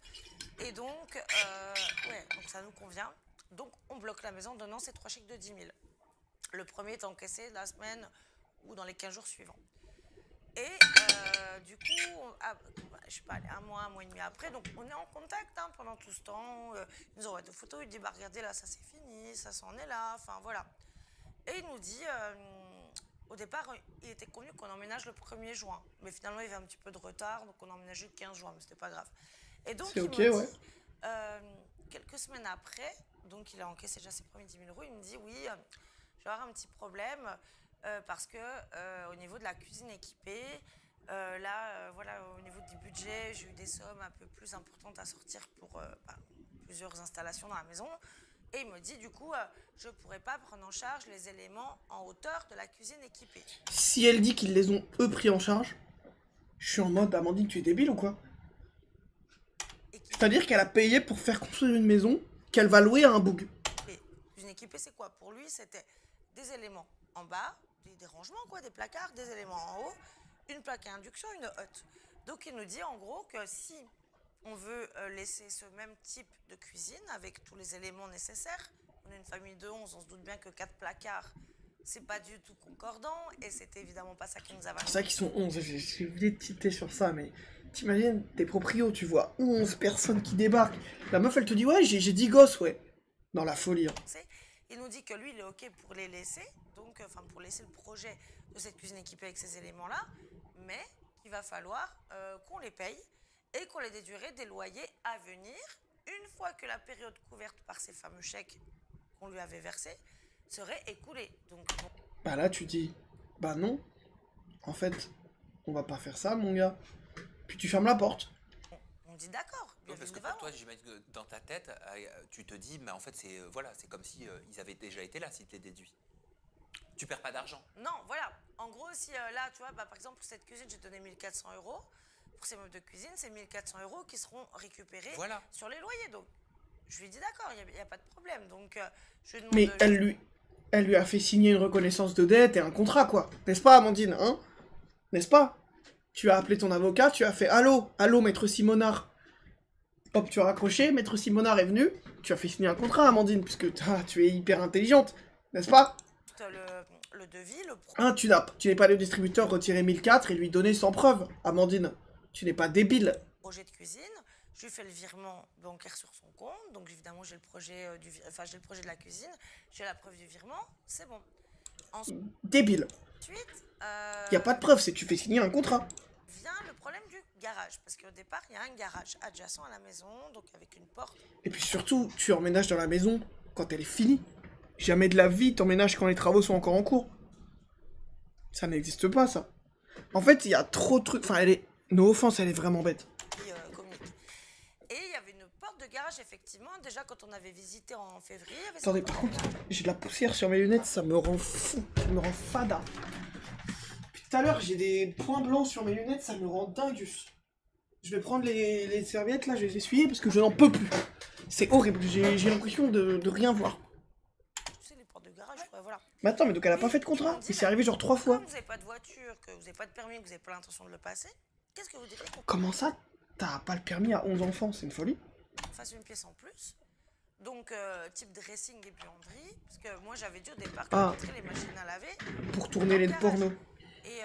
Et donc, ouais, donc ça nous convient. Donc, on bloque la maison en donnant ces 3 chèques de 10 000. Le premier est encaissé la semaine ou dans les 15 jours suivants. Et du coup, je sais pas, un mois et demi après, donc on est en contact hein, pendant tout ce temps. Ils nous envoient des photos, il dit, bah regardez là, ça c'est fini, ça s'en est là, enfin voilà. Et il nous dit... au départ, il était convenu qu'on emménage le 1er juin. Mais finalement, il y avait un petit peu de retard, donc on a emménagé le 15 juin, mais c'était pas grave. Et donc, il okay, me ouais. dit, quelques semaines après, donc il a encaissé déjà ses premiers 10 000 euros, il me dit, oui, je vais avoir un petit problème, parce que au niveau de la cuisine équipée, voilà, au niveau du budget, j'ai eu des sommes un peu plus importantes à sortir pour plusieurs installations dans la maison. Et il me dit, du coup, je ne pourrais pas prendre en charge les éléments en hauteur de la cuisine équipée. Si elle dit qu'ils les ont, eux, pris en charge, je suis en mode, Amandine, tu es débile ou quoi? C'est-à-dire qu'elle a payé pour faire construire une maison qu'elle va louer à un boug. Cuisine équipée, c'est quoi? Pour lui, c'était des éléments en bas, des rangements, quoi, des placards, des éléments en haut, une plaque à induction, une hotte. Donc, il nous dit, en gros, que si... on veut laisser ce même type de cuisine avec tous les éléments nécessaires. On est une famille de 11, on se doute bien que 4 placards, c'est pas du tout concordant et c'est évidemment pas ça qui nous a valu. C'est ça qu'ils sont 11, j'ai oublié de citer sur ça, mais t'imagines, t'es proprio, tu vois 11 personnes qui débarquent. La meuf, elle te dit, ouais, j'ai 10 gosses, ouais. Dans la folie. Hein. Il nous dit que lui, il est OK pour les laisser, donc pour laisser le projet de cette cuisine équipée avec ces éléments-là, mais qu'il va falloir qu'on les paye et qu'on les déduirait des loyers à venir, une fois que la période couverte par ces fameux chèques qu'on lui avait versés serait écoulée. Donc, bah là, tu dis, bah non, en fait, on va pas faire ça, mon gars. Puis tu fermes la porte. On dit d'accord. Non, parce que pour toi, j'imagine que dans ta tête, tu te dis, mais en fait, c'est voilà, c'est comme si ils avaient déjà été là, si tu les déduis. Tu perds pas d'argent. Non, voilà. En gros, si là, tu vois, par exemple, pour cette cuisine, j'ai donné 1 400 €. Pour ces meubles de cuisine, c'est 1 400 € qui seront récupérés sur les loyers. Donc, je lui dis d'accord, il n'y a pas de problème. Donc, je lui demande... Mais elle lui a fait signer une reconnaissance de dette et un contrat, quoi. N'est-ce pas, Amandine, hein? N'est-ce pas? Tu as appelé ton avocat, tu as fait « Allô, allô, maître Simonard ». Hop, tu as raccroché, maître Simonard est venu. Tu as fait signer un contrat, Amandine, puisque tu es hyper intelligente, n'est-ce pas? Le devis, le... Hein, tu n'es pas le distributeur retirer 1004 et lui donner sans preuve, Amandine. Tu n'es pas débile. Projet de cuisine, je lui fais le virement bancaire sur son compte, donc évidemment j'ai le projet j'ai le projet de la cuisine, j'ai la preuve du virement, c'est bon. Débile. Ensuite, y a pas de preuve, c'est tu fais signer un contrat. Vient le problème du garage, parce qu'au départ il y a un garage adjacent à la maison, donc avec une porte. Et puis surtout, tu emménages dans la maison quand elle est finie. Jamais de la vie t'emménages quand les travaux sont encore en cours. Ça n'existe pas, ça. En fait, il y a trop de trucs, enfin elle est... No offense, elle est vraiment bête. Et il y avait une porte de garage, effectivement. Déjà, quand on avait visité en février... Attendez, par contre, j'ai de la poussière sur mes lunettes, ça me rend fou. Ça me rend fada. Puis tout à l'heure, j'ai des points blancs sur mes lunettes, ça me rend dingus. Je vais prendre les serviettes, là, je vais les essuyer, parce que je n'en peux plus. C'est horrible, j'ai l'impression de rien voir. Tu sais, les portes de garage, voilà. Mais attends, mais donc elle a pas fait de contrat? Mais c'est arrivé genre 3 fois. Comme vous n'avez pas de voiture, que vous n'avez pas de permis, que vous n'avez pas l'intention de le passer... Qu'est-ce que vous direz? Comment ça? T'as pas le permis à 11 enfants, c'est une folie. Fasse une pièce en plus. Donc, type dressing et buanderie. Parce que moi, j'avais dit au départ Ah. montrer les machines à laver. Pour tourner les pornos. Et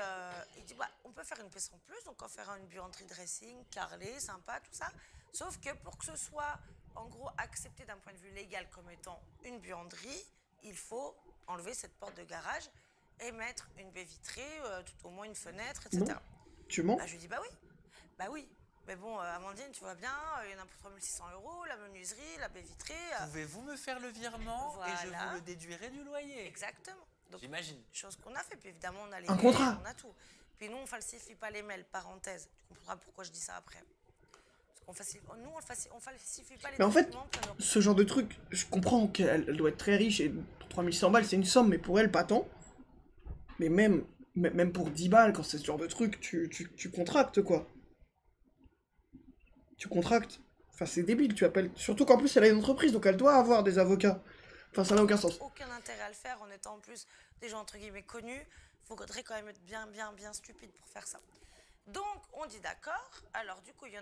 il dit, bah, on peut faire une pièce en plus, donc on fera une buanderie dressing, carrelée, sympa, tout ça. Sauf que pour que ce soit, en gros, accepté d'un point de vue légal comme étant une buanderie, il faut enlever cette porte de garage et mettre une baie vitrée, tout au moins une fenêtre, etc. Non. Tu mens? Bah, je lui dis, bah oui. Bah oui. Mais bon, Amandine, tu vois bien, il y en a pour 3600 €, la menuiserie, la baie vitrée. Pouvez-vous me faire le virement et je Voilà. vous le déduirai du loyer? Exactement. Donc, J'imagine. chose qu'on a fait. Puis évidemment, on a les Un mails, contrat. on a tout. Puis nous, on falsifie pas les mails, parenthèse. Tu comprendras pourquoi je dis ça après. Parce qu'on nous, on falsifie pas les Mais en fait, documents. ce genre de truc, je comprends qu'elle doit être très riche et 3100 balles, c'est une somme, mais pour elle, pas tant. Mais même pour 10 balles, quand c'est ce genre de truc, tu contractes, quoi. Tu contractes. Enfin, c'est débile, tu appelles. Surtout qu'en plus, elle a une entreprise, donc elle doit avoir des avocats. Enfin, ça n'a aucun sens. Aucun intérêt à le faire en étant en plus des gens entre guillemets connus. Il faudrait quand même être bien stupide pour faire ça. Donc, on dit d'accord. Alors, du coup, il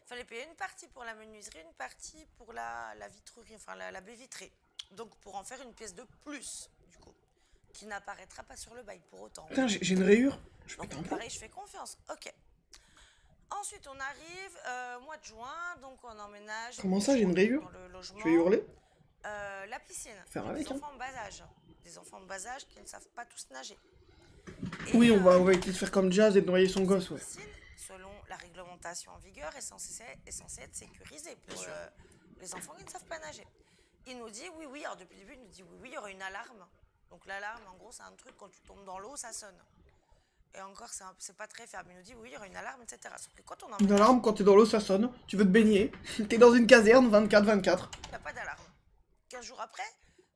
fallait payer une partie pour la menuiserie, une partie pour la vitrerie, enfin la baie vitrée. Donc, pour en faire une pièce de plus, du coup, qui n'apparaîtra pas sur le bail pour autant. Putain, j'ai une rayure. Donc, pareil, je fais confiance. Ok. Ensuite, on arrive, mois de juin, donc on emménage. Comment ça, j'ai une rayure? Dans le logement. Tu veux hurler? La piscine. Faire Des avec, hein. enfants en bas âge. Des enfants en bas âge qui ne savent pas tous nager. Oui, on va essayer de faire comme Jazz et de noyer son gosse, ouais. Piscine, selon la réglementation en vigueur, est censée être sécurisée pour les enfants qui ne savent pas nager. Il nous dit oui, alors depuis le début, il nous dit oui, il y aura une alarme. Donc l'alarme, en gros, c'est un truc, quand tu tombes dans l'eau, ça sonne. Et encore, c'est pas très ferme. Il nous dit oui, il y aura une alarme, etc. Sauf que quand on Une alarme, quand t'es dans l'eau, ça sonne. Tu veux te baigner. T'es dans une caserne, 24-24. il n'y a pas d'alarme. 15 jours après,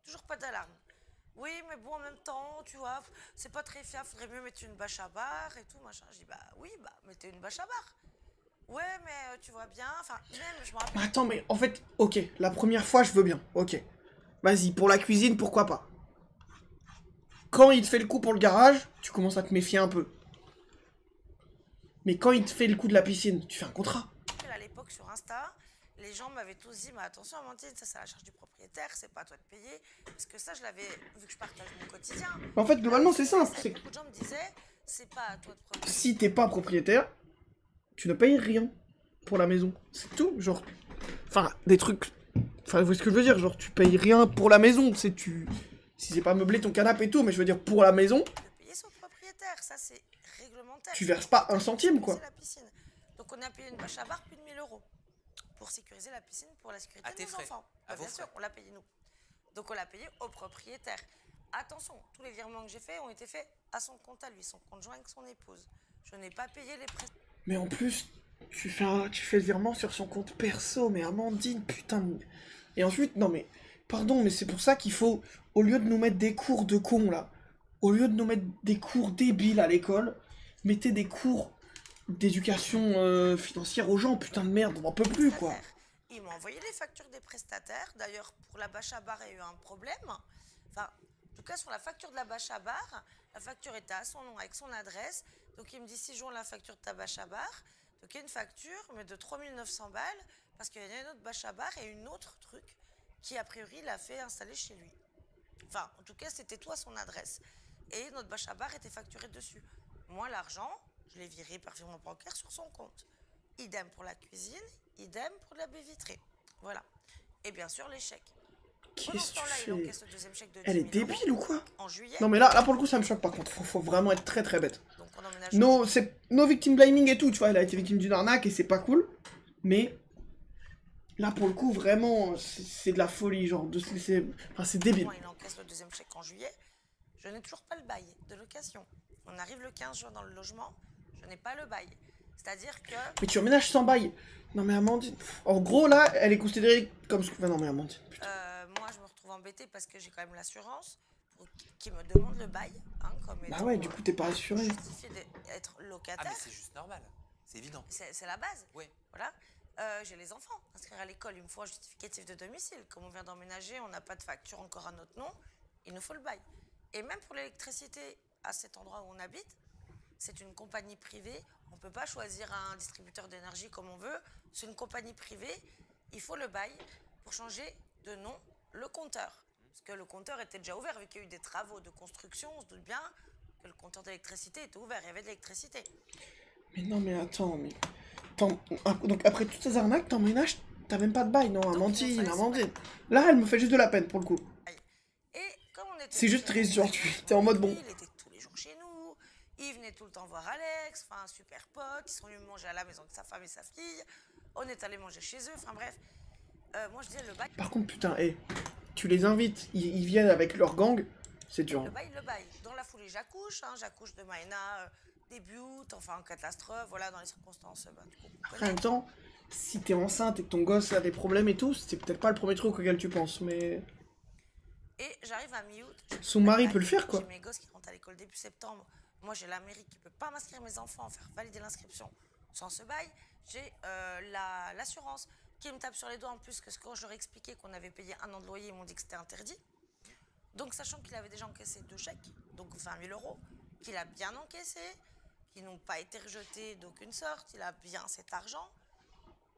toujours pas d'alarme. Oui, mais bon, en même temps, tu vois, c'est pas très fiable, faudrait mieux mettre une bâche à bar et tout, machin. Je dis, bah oui, mettez une bâche à bar. Ouais, mais tu vois bien, enfin, même, je me rappelle. Attends, mais en fait, ok, la première fois, je veux bien, ok. Vas-y, pour la cuisine, pourquoi pas. Quand il te fait le coup pour le garage, tu commences à te méfier un peu. Mais quand il te fait le coup de la piscine, tu fais un contrat. À l'époque, sur Insta, les gens m'avaient tous dit, mais attention, Amandine, ça, c'est à la charge du propriétaire, c'est pas à toi de payer. Parce que ça, je l'avais, vu que je partage mon quotidien. En fait, globalement, c'est simple. Beaucoup de gens me disaient, c'est pas à toi de propriétaire. Si t'es pas propriétaire, tu ne payes rien pour la maison. C'est tout, genre. Enfin, des trucs. Enfin, vous voyez ce que je veux dire? Genre, tu payes rien pour la maison. Si c'est pas meublé ton canapé et tout, mais je veux dire, pour la maison. De payer son propriétaire, ça, c'est réglementaire. Tu verses pas un centime, quoi. La piscine. Donc, on a payé une bâche à bar plus de 1000 € pour sécuriser la piscine, pour la sécurité de nos enfants. Bien sûr, on l'a payé nous. Donc, on l'a payé au propriétaire. Attention, tous les virements que j'ai faits ont été faits à son compte à lui, son compte joint avec son épouse. Je n'ai pas payé les prestations. Mais en plus, tu fais le virement sur son compte perso, mais Amandine, putain. Et ensuite, non mais, pardon, mais c'est pour ça qu'il faut, au lieu de nous mettre des cours de cons là, au lieu de nous mettre des cours débiles à l'école, mettez des cours d'éducation financière aux gens, putain de merde, on n'en peut plus quoi. Il m'a envoyé les factures des prestataires. D'ailleurs, pour la bâche à bar, il y a eu un problème. Enfin, en tout cas, sur la facture de la bâche à bar, la facture était à son nom, avec son adresse. Donc, il me dit 6 jours la facture de ta bâche à bar. Donc, il y a une facture, mais de 3900 balles, parce qu'il y a une autre bâche à bar et une autre truc qui, a priori, l'a fait installer chez lui. Enfin, en tout cas, c'était tout à son adresse. Et notre bâche à bar était facturée dessus. Moi, l'argent, je l'ai viré par virement bancaire sur son compte. Idem pour la cuisine, idem pour la baie vitrée. Voilà. Et bien sûr, les chèques. Qu'est-ce que tu fais? Il encaisse le deuxième chèque de 10 Elle est 000 € débile ou quoi? en juillet. Non mais là pour le coup ça me choque par contre, faut vraiment être très bête. Donc on emménage. No victim blaming et tout, tu vois, elle a été victime d'une arnaque et c'est pas cool. Mais là pour le coup vraiment c'est de la folie, genre c'est débile. Il encaisse le deuxième chèque en juillet. Je n'ai toujours pas le bail de location. On arrive le 15 juin dans le logement, je n'ai pas le bail. C'est-à-dire que... Mais tu emménages sans bail. Non mais Amandine... En gros là, elle est considérée comme... Non mais Amandine, putain. Moi je me retrouve embêtée parce que j'ai quand même l'assurance qui me demande le bail. Hein, comme bah ouais, du coup t'es pas assuré. Justifié d'être locataire. Ah mais c'est juste normal, c'est évident. C'est la base. Oui. Voilà. J'ai les enfants. Inscrire à l'école, il me faut un justificatif de domicile. Comme on vient d'emménager, on n'a pas de facture encore à notre nom. Il nous faut le bail. Et même pour l'électricité, à cet endroit où on habite, c'est une compagnie privée. On ne peut pas choisir un distributeur d'énergie comme on veut. C'est une compagnie privée. Il faut le bail pour changer de nom le compteur. Parce que le compteur était déjà ouvert, vu qu'il y a eu des travaux de construction. On se doute bien que le compteur d'électricité était ouvert, il y avait de l'électricité. Mais non, mais attends, mais... Donc après toutes ces arnaques, t'emménages, t'as même pas de bail, non, Amandine. Là, elle me fait juste de la peine, pour le coup. Et comme on était... C'est juste triste, genre, t'es en mode bon. Il était tous les jours chez nous, il venait tout le temps voir Alex, enfin, un super pote, ils sont venus manger à la maison de sa femme et sa fille, on est allé manger chez eux, enfin bref. Moi, je disais, le bail... Par contre, putain, tu les invites, ils viennent avec leur gang, c'est dur. Le bail. Dans la foulée, j'accouche, hein, j'accouche de Maëna, début août, enfin en catastrophe, voilà, dans les circonstances. Du coup, après, en même temps, si t'es enceinte et que ton gosse a des problèmes et tout, c'est peut-être pas le premier truc auquel tu penses, mais... Et j'arrive à mi-août. Son mari peut le faire, quoi. J'ai mes gosses qui rentrent à l'école début septembre. Moi, j'ai la mairie qui peut pas m'inscrire mes enfants, faire valider l'inscription sans ce bail. J'ai l'assurance qui me tape sur les doigts en plus que quand je leur ai expliqué qu'on avait payé 1 an de loyer, ils m'ont dit que c'était interdit. Donc, sachant qu'il avait déjà encaissé 2 chèques, donc 20 000 €, qu'il a bien encaissé, qui n'ont pas été rejetés d'aucune sorte, il a bien cet argent,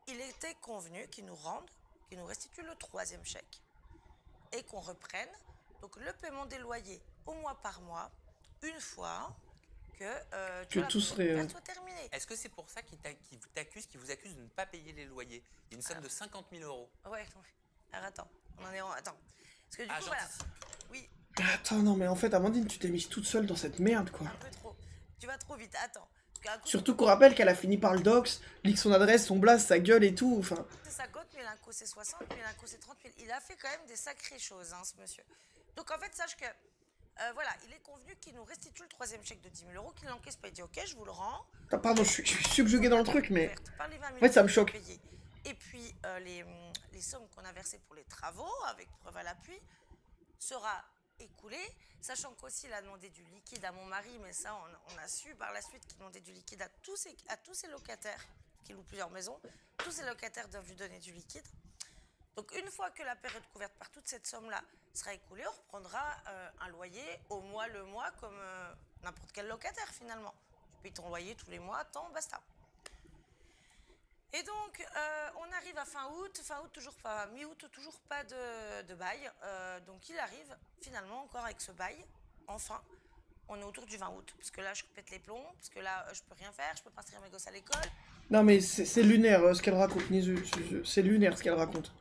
il était convenu qu'il nous rende, qu'il nous restitue le 3e chèque et qu'on reprenne donc le paiement des loyers au mois par mois, une fois que tout serait soit terminé. Est-ce que c'est pour ça qu'il t'accuse, qu'il vous accuse de ne pas payer les loyers? Il y a une somme de 50 000 €. Ouais, alors attends, on en est en... Attends. Parce que du coup, voilà. Oui. Attends, non, mais en fait, Amandine, tu t'es mise toute seule dans cette merde, quoi. Un peu trop. Tu vas trop vite, attends. Surtout qu'on rappelle qu'elle a fini par le dox, leak son adresse, son blast, sa gueule et tout, enfin... C'est sa cote, Milenko c'est 60, Milenko c'est 30 000. Il a fait quand même des sacrées choses, hein, ce monsieur. Donc en fait, sache que, voilà, il est convenu qu'il nous restitue le 3e chèque de 10 000 € qu'il n'encaisse pas. Il dit, ok, je vous le rends. Ah, pardon, je suis subjugué dans le truc, mais... Par les 20 000 en fait, ça me choque. payés. Et puis, les sommes qu'on a versées pour les travaux, avec preuve à l'appui, sera écoulé, sachant qu'aussi il a demandé du liquide à mon mari, mais ça on a su par la suite qu'il demandait du liquide à tous ses locataires qui louent plusieurs maisons. Tous ces locataires doivent lui donner du liquide. Donc une fois que la période couverte par toute cette somme-là sera écoulée, on reprendra un loyer au mois le mois comme n'importe quel locataire finalement. Tu payes ton loyer tous les mois, tant, basta. Et donc, on arrive à fin août toujours pas, mi-août, toujours pas de bail. Donc, il arrive finalement encore avec ce bail, enfin. On est autour du 20 août, parce que là, je pète les plombs, parce que là, je peux rien faire, je peux pas inscrire mes gosses à l'école. Non, mais c'est lunaire ce qu'elle raconte, Nizu. C'est lunaire ce qu'elle raconte.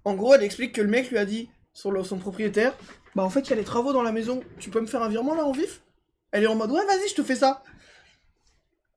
En gros, elle explique que le mec lui a dit, son propriétaire, bah en fait, il y a les travaux dans la maison, tu peux me faire un virement là en vif? Elle est en mode, ouais, vas-y, je te fais ça.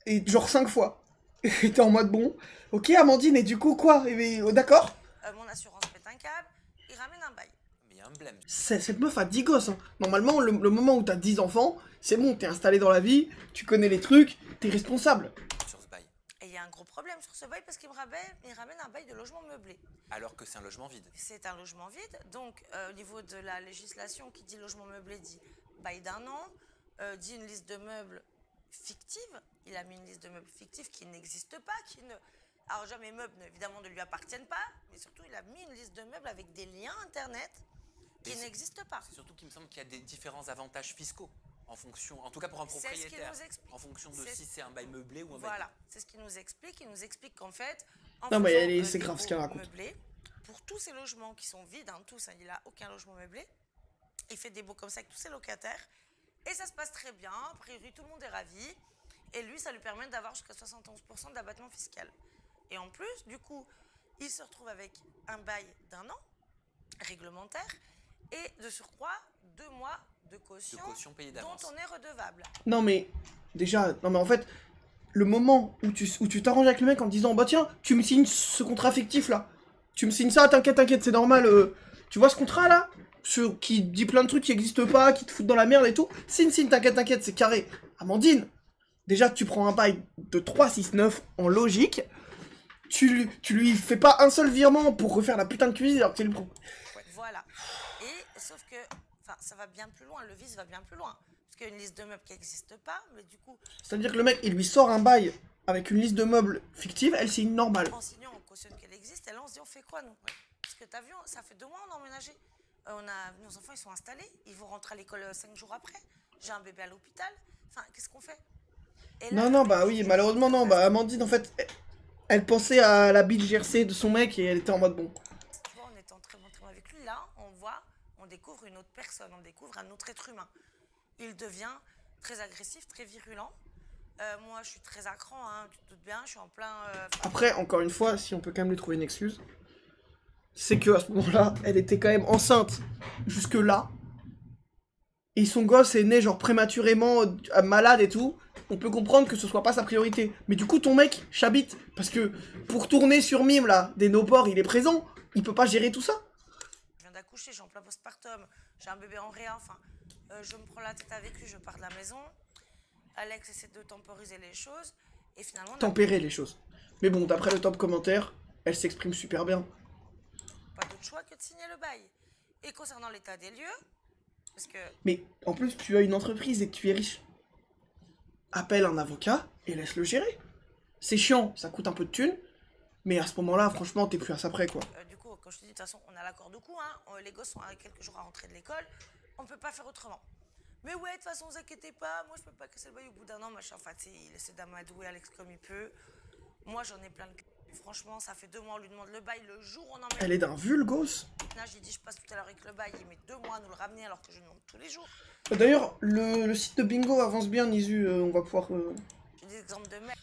Et genre 5 fois. Et t'es en mode bon, ok Amandine, et du coup quoi? D'accord? Mon assurance pète un câble, il ramène un bail. Mais il y a un blême. Cette meuf a 10 gosses. Hein. Normalement, le moment où t'as 10 enfants, c'est bon, t'es installé dans la vie, tu connais les trucs, t'es responsable. Sur ce bail. Et il y a un gros problème sur ce bail parce qu'il ramène un bail de logement meublé. Alors que c'est un logement vide. C'est un logement vide, donc au niveau de la législation qui dit logement meublé dit bail d'1 an, dit une liste de meubles fictive. Il a mis une liste de meubles fictifs qui n'existe pas, alors jamais meubles évidemment ne lui appartiennent pas, mais surtout il a mis une liste de meubles avec des liens internet qui n'existent pas. C'est surtout qu'il me semble qu'il y a des différents avantages fiscaux en fonction, en tout cas pour un propriétaire, en fonction de si c'est un bail meublé ou un bail. Voilà, c'est ce qu'il nous explique. Il nous explique qu'en fait, non mais c'est grave ce qu'elle raconte. Meublés, pour tous ces logements qui sont vides, hein, tous, hein, il n'a aucun logement meublé, il fait des baux comme ça avec tous ses locataires. Et ça se passe très bien, a priori tout le monde est ravi. Et lui, ça lui permet d'avoir jusqu'à 71% d'abattement fiscal. Et en plus, du coup, il se retrouve avec un bail d'1 an, réglementaire, et de surcroît, 2 mois de caution payée d'avance, dont on est redevable. Non mais, déjà, non mais en fait, le moment où tu t'arranges avec le mec en te disant, bah tiens, tu me signes ce contrat fictif là, tu me signes ça, t'inquiète, c'est normal, tu vois ce contrat là qui dit plein de trucs qui n'existent pas, qui te foutent dans la merde et tout, signe, t'inquiète, c'est carré. Amandine, déjà tu prends un bail de 3, 6, 9 en logique, tu lui fais pas un seul virement pour refaire la putain de cuisine alors que c'est le pro. Voilà. Et sauf que, enfin, ça va bien plus loin, le vice va bien plus loin. Parce qu'il y a une liste de meubles qui n'existe pas, mais du coup... C'est-à-dire que le mec, il lui sort un bail avec une liste de meubles fictive, elle signe normale. En signant, on cautionne qu'elle existe, et là on se dit on fait quoi nous? Parce que t'as vu, ça fait 2 mois on a emménagé. Nos enfants ils sont installés, ils vont rentrer à l'école 5 jours après. J'ai un bébé à l'hôpital. Enfin, qu'est-ce qu'on fait? Là, non, bah oui, malheureusement non. Bah Amandine, en fait, elle pensait à la bite GRC de son mec et elle était en mode bon. Tu vois, on était en très bon terme avec lui. Là, on découvre une autre personne, on découvre un autre être humain. Il devient très agressif, très virulent. Moi, je suis très à cran, hein, tu te doutes bien, je suis en plein... Après, encore une fois, si on peut quand même lui trouver une excuse, c'est que à ce moment-là, elle était quand même enceinte jusque-là. Et son gosse est né genre prématurément, malade et tout. On peut comprendre que ce soit pas sa priorité. Mais du coup, ton mec chabite. Parce que pour tourner sur Mime, là, des no-ports, il est présent. Il peut pas gérer tout ça. Je viens d'accoucher, j'ai en plein postpartum, j'ai un bébé en réa, enfin, je me prends la tête avec lui, je pars de la maison. Alex essaie de temporiser les choses, et finalement... Tempérer les choses. Mais bon, d'après le top commentaire, elle s'exprime super bien. Pas d'autre choix que de signer le bail. Et concernant l'état des lieux, parce que... Mais en plus, tu as une entreprise et tu es riche. Appelle un avocat et laisse-le gérer. C'est chiant, ça coûte un peu de thunes, mais à ce moment-là, franchement, t'es plus à ça près, quoi. Du coup, comme je te dis, de toute façon, on a l'accord de coup, hein. Les gosses sont à quelques jours à rentrer de l'école, on peut pas faire autrement. Mais ouais, de toute façon, vous inquiétez pas, moi je peux pas casser le bail au bout d'un an, machin. Enfin, il essaie d'amadouer Alex comme il peut. Moi, j'en ai plein de... Franchement, ça fait 2 mois, on lui demande le bail, le jour où on en met... Elle est d'un vulgos. Là, j'ai dit, je passe tout à l'heure avec le bail, il met 2 mois à nous le ramener alors que je le demande tous les jours. D'ailleurs, le site de bingo avance bien, Nisu, on va pouvoir... J'ai des exemples de mecs.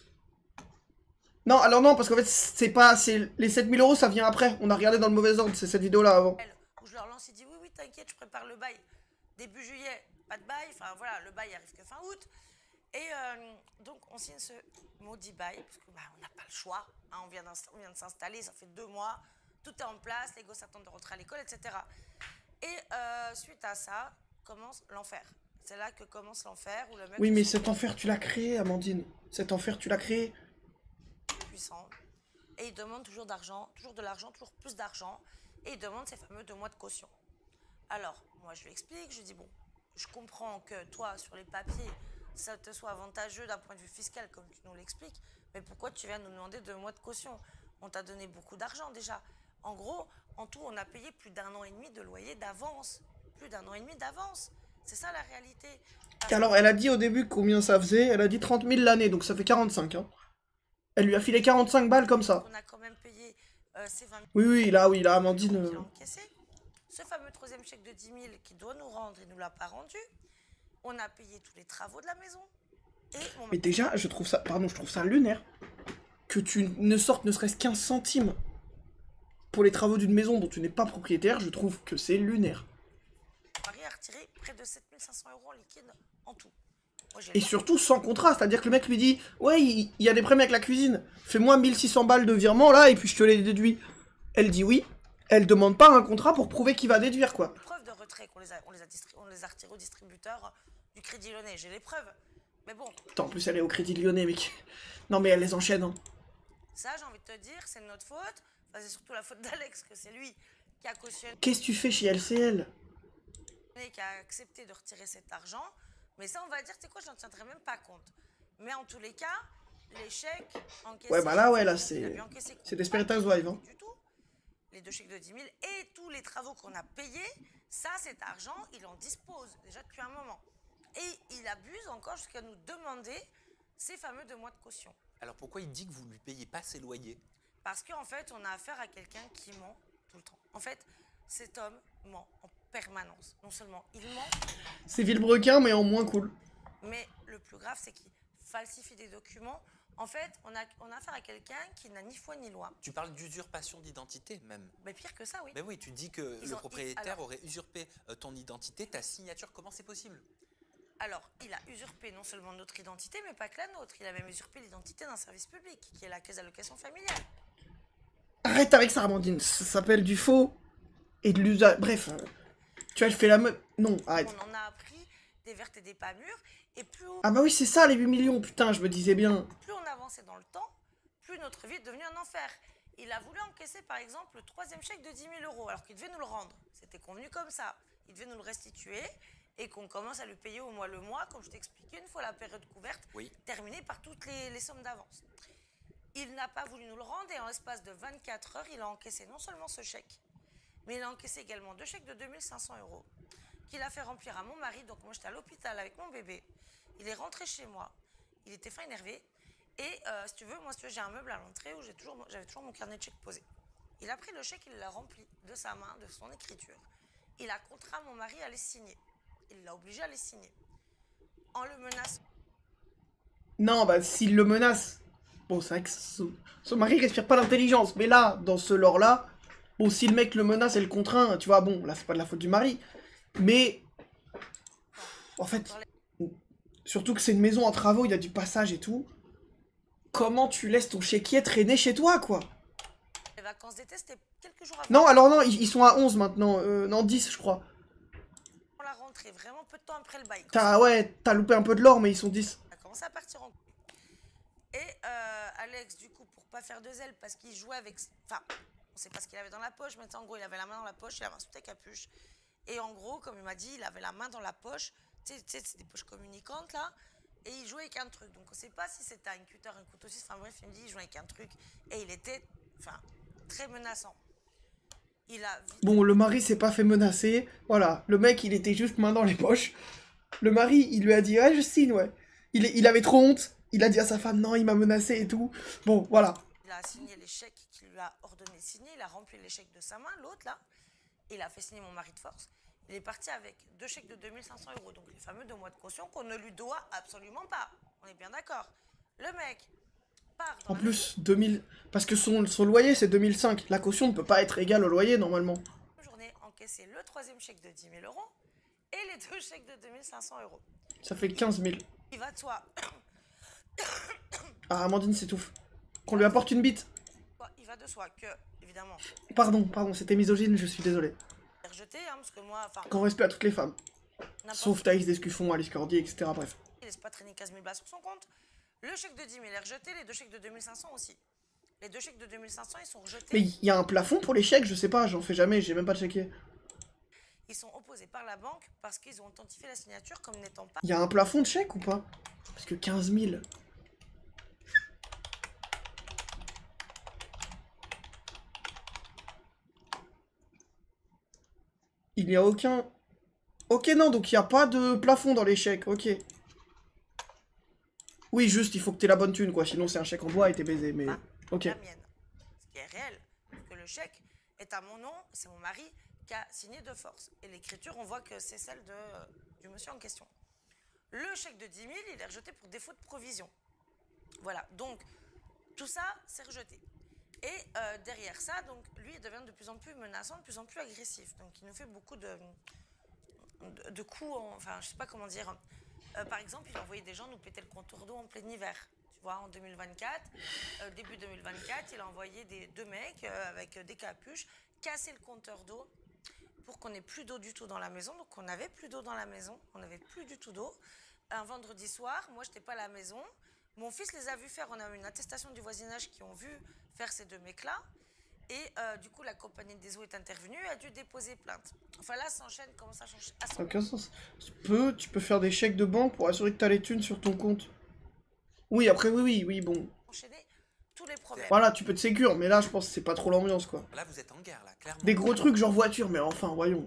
Non, alors non, parce qu'en fait, c'est pas... Les 7000 €, ça vient après. On a regardé dans le mauvais ordre, c'est cette vidéo-là avant. Où je leur lance, il dit, oui, oui, t'inquiète, je prépare le bail. Début juillet, pas de bail, enfin voilà, le bail arrive que fin août. Et donc, on signe ce maudit bail, parce que bah, on n'a pas le choix. Hein, on vient de s'installer, ça fait 2 mois, tout est en place, les gosses attendent de rentrer à l'école, etc. Et suite à ça, commence l'enfer. C'est là que commence l'enfer, où le mec... Oui, mais cet enfer, tu l'as créé, Amandine. Cet enfer, tu l'as créé. Puissant. Et il demande toujours d'argent, toujours de l'argent, toujours plus d'argent. Et il demande ces fameux 2 mois de caution. Alors, moi, je lui explique, je lui dis, bon, je comprends que toi, sur les papiers, ça te soit avantageux d'un point de vue fiscal, comme tu nous l'expliques, mais pourquoi tu viens nous demander 2 mois de caution? On t'a donné beaucoup d'argent déjà. En gros, en tout, on a payé plus d'1 an et demi de loyer d'avance. Plus d'1 an et demi d'avance. C'est ça la réalité. Alors, elle a dit au début combien ça faisait. Elle a dit 30 000 l'année, donc ça fait 45. Hein. Elle lui a filé 45 balles comme ça. On a quand même payé ces 20 000. Oui, là, Amandine... Ce fameux 3e chèque de 10 000 qu'il doit nous rendre, il ne nous l'a pas rendu. On a payé tous les travaux de la maison. Et Mais déjà, je trouve ça lunaire. Que tu ne sortes ne serait-ce qu'1 centime pour les travaux d'une maison dont tu n'es pas propriétaire, je trouve que c'est lunaire. Mon mari a retiré près de 7 500 € en liquide en tout. Moi, et surtout sans contrat, c'est-à-dire que le mec lui dit « Ouais, il y a des problèmes avec la cuisine, fais-moi 1600 balles de virement là et puis je te les déduis. » Elle dit oui, elle demande pas un contrat pour prouver qu'il va déduire quoi. Preuve de retrait qu'on les a retirés au distributeur du Crédit Lyonnais, j'ai les preuves. Mais bon. Putain, en plus elle est au Crédit Lyonnais, mec. Non mais elle les enchaîne. Hein. Ça, j'ai envie de te dire, c'est de notre faute. Enfin, c'est surtout la faute d'Alex, que c'est lui qui a cautionné. Qu'est-ce que tu fais chez LCL? Qui a accepté de retirer cet argent. Mais ça, on va dire, tu sais quoi, j'en tiendrai même pas compte. Mais en tous les cas, les chèques encaissés... Ouais, bah là, c'est Desperate Housewives, hein. Du tout. Les 2 chèques de 10 000 et tous les travaux qu'on a payés, ça, cet argent, il en dispose déjà depuis un moment. Et il abuse encore jusqu'à nous demander ces fameux 2 mois de caution. Alors pourquoi il dit que vous ne lui payez pas ses loyers? Parce qu'en fait, on a affaire à quelqu'un qui ment tout le temps. En fait, cet homme ment en permanence. Non seulement il ment... C'est Villebrequin, mais en moins cool. Mais le plus grave, c'est qu'il falsifie des documents. En fait, on a affaire à quelqu'un qui n'a ni foi ni loi. Tu parles d'usurpation d'identité, même. Mais pire que ça, oui. Mais oui, tu dis que le propriétaire aurait usurpé ton identité, ta signature. Comment c'est possible? Alors, il a usurpé non seulement notre identité, mais pas que la nôtre. Il a même usurpé l'identité d'un service public, qui est la caisse d'allocation familiale. Arrête avec ça, Amandine. Ça s'appelle du faux et de l'usage. Bref, tu as fait la meuf. Non, arrête. On en a appris des vertes et des pas mûres. Et plus Ah bah oui, c'est ça, les 8 millions, putain, je me disais bien. Plus on avançait dans le temps, plus notre vie est devenue un enfer. Il a voulu encaisser, par exemple, le 3e chèque de 10 000 €, alors qu'il devait nous le rendre. C'était convenu comme ça. Il devait nous le restituer et qu'on commence à lui payer au mois le mois, comme je t'expliquais, une fois la période couverte, terminée par toutes les sommes d'avance. Il n'a pas voulu nous le rendre et en l'espace de 24 heures, il a encaissé non seulement ce chèque, mais il a encaissé également 2 chèques de 2 500 € qu'il a fait remplir à mon mari. Donc moi, j'étais à l'hôpital avec mon bébé. Il est rentré chez moi. Il était fin énervé. Et si tu veux, j'ai un meuble à l'entrée où j'avais toujours mon carnet de chèques posé. Il a pris le chèque, il l'a rempli de sa main, de son écriture. Il a contraint mon mari à les signer. Il l'a obligé à les signer. en le menaçant. Non, bah s'il le menace... Bon, c'est vrai que son mari respire pas l'intelligence, mais là, dans ce lore-là, bon, si le mec le menace et le contraint, tu vois, bon, là, c'est pas de la faute du mari. Mais... En fait... Surtout que c'est une maison en travaux, il y a du passage et tout. Comment tu laisses ton chéquier traîner chez toi, quoi? Les vacances d'été, c'était quelques jours avant. Non, alors non, ils sont à 11 maintenant. Non, 10, je crois. Pour la rentrée, vraiment peu de temps après le bail. Ouais, t'as loupé un peu de l'or, mais ils sont 10. On a commencé à partir en couille. Et Alex, du coup, pour pas faire de zèle, parce qu'il jouait avec... Enfin, on sait pas ce qu'il avait dans la poche, mais en gros, il avait la main dans la poche, il avait un sous capuche. Et en gros, comme il m'a dit, il avait la main dans la poche. Tu sais, c'est des poches communicantes, là. Et il jouait avec un truc. Donc, on sait pas si c'était un cutter, un couteau suisse. Enfin, bref, il me dit, il jouait avec un truc. Et il était, enfin, très menaçant. Il a... Bon, le mari s'est pas fait menacer. Voilà, le mec, il était juste main dans les poches. Le mari, il lui a dit, ouais, je signe, ouais. Il avait trop honte. Il a dit à sa femme, non, il m'a menacé et tout. Bon, voilà. Il a signé les chèques qu'il lui a ordonné de signer. Il a rempli les chèques de sa main, l'autre, là. Il a fait signer mon mari de force. Il est parti avec 2 chèques de 2500 €, donc les fameux 2 mois de caution qu'on ne lui doit absolument pas. On est bien d'accord. Le mec part dans En plus, 2000... Parce que son loyer, c'est 2005. La caution ne peut pas être égale au loyer, normalement. la journée, encaissé le 3e chèque de 10 000 € et les 2 chèques de 2500 €. Ça fait 15 000. Il va de soi. Ah, Amandine s'étouffe. Qu'on lui apporte une bite. Il va de soi que, évidemment, Pardon, c'était misogyne, je suis désolé. rejeté, hein, parce que moi, enfin... Grand respect à toutes les femmes. Sauf Thaïs Descuffon, Alice Cordier, etc. Bref. Il laisse pas traîner 15 000 balles sur son compte. Le chèque de 10 000 est rejeté, les 2 chèques de 2500 aussi. Les 2 chèques de 2500, ils sont rejetés. Mais il y a un plafond pour les chèques, je sais pas, j'en fais jamais, j'ai même pas de chéquier. Ils sont opposés par la banque parce qu'ils ont authentifié la signature comme n'étant pas... Il y a un plafond de chèques ou pas? Parce que 15 000... Il n'y a aucun... Ok, non, donc il n'y a pas de plafond dans les chèques, ok. Oui, juste, il faut que t'aies la bonne thune, quoi, sinon c'est un chèque en bois et t'es baisé, mais... Ok. La mienne. Ce qui est réel, parce que le chèque est à mon nom, c'est mon mari qui a signé de force. Et l'écriture, on voit que c'est celle du monsieur en question. Le chèque de 10 000, il est rejeté pour défaut de provision. Voilà, donc tout ça, c'est rejeté. Et derrière ça, donc lui, il devient de plus en plus menaçant, de plus en plus agressif. Donc il nous fait beaucoup de coups, enfin je sais pas comment dire. Par exemple, il a envoyé des gens nous péter le contour d'eau en plein hiver. Tu vois, en 2024, début 2024, il a envoyé 2 mecs avec des capuches casser le compteur d'eau pour qu'on n'ait plus d'eau du tout dans la maison. Donc on n'avait plus d'eau dans la maison, on n'avait plus du tout d'eau. Un vendredi soir, moi je n'étais pas à la maison. Mon fils les a vus faire, on a eu une attestation du voisinage qui ont vu faire ces 2 mecs-là. Et du coup, la compagnie des eaux est intervenue et a dû déposer plainte. Enfin là, ça enchaîne, comment ça change à son... Aucun sens. Tu peux faire des chèques de banque pour assurer que t'as les thunes sur ton compte. Oui, après, oui, bon. Enchaîner tous les problèmes. Voilà, tu peux te sécure, mais là, je pense que c'est pas trop l'ambiance, quoi. Là, vous êtes en guerre, là, clairement. Des gros trucs genre voiture, mais enfin, voyons.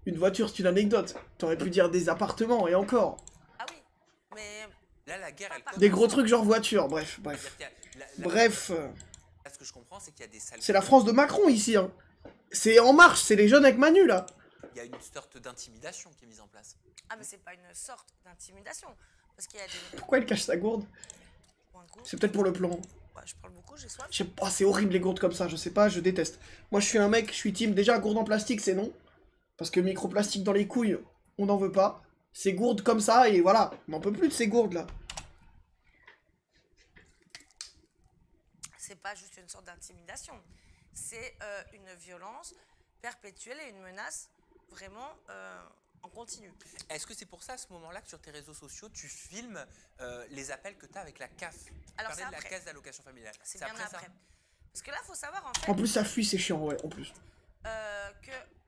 Une voiture, c'est une anecdote. T'aurais pu dire des appartements, et encore. Ah oui, mais... Là, la guerre, elle commence. Des gros trucs genre voiture, bref. C'est-à-dire qu'il y a Bref. Là, ce que je comprends, c'est qu'il y a des salles. C'est la France de Macron, ici, hein. C'est En Marche, c'est les jeunes avec Manu, là. Il y a une sorte d'intimidation qui est mise en place. Ah, mais c'est pas une sorte d'intimidation. Parce qu'il y a des... Pourquoi il cache sa gourde? C'est peut-être pour le plan. Ouais, je parle beaucoup, j'ai soif. Je sais pas, c'est horrible les gourdes comme ça, je sais pas, je déteste. Moi je suis un mec, je suis team, déjà gourde en plastique c'est non. Parce que microplastique dans les couilles, on n'en veut pas. C'est gourdes comme ça et voilà, on n'en peut plus de ces gourdes là. C'est pas juste une sorte d'intimidation. C'est une violence perpétuelle et une menace vraiment en continu. Est-ce que c'est pour ça, à ce moment-là, que sur tes réseaux sociaux, tu filmes les appels que tu as avec la CAF? Alors, tu parlais de la après. caisse d'allocation familiale. C'est bien après. Ça. Parce que là, il faut savoir en fait... En plus ça fuit, c'est chiant, ouais, en plus.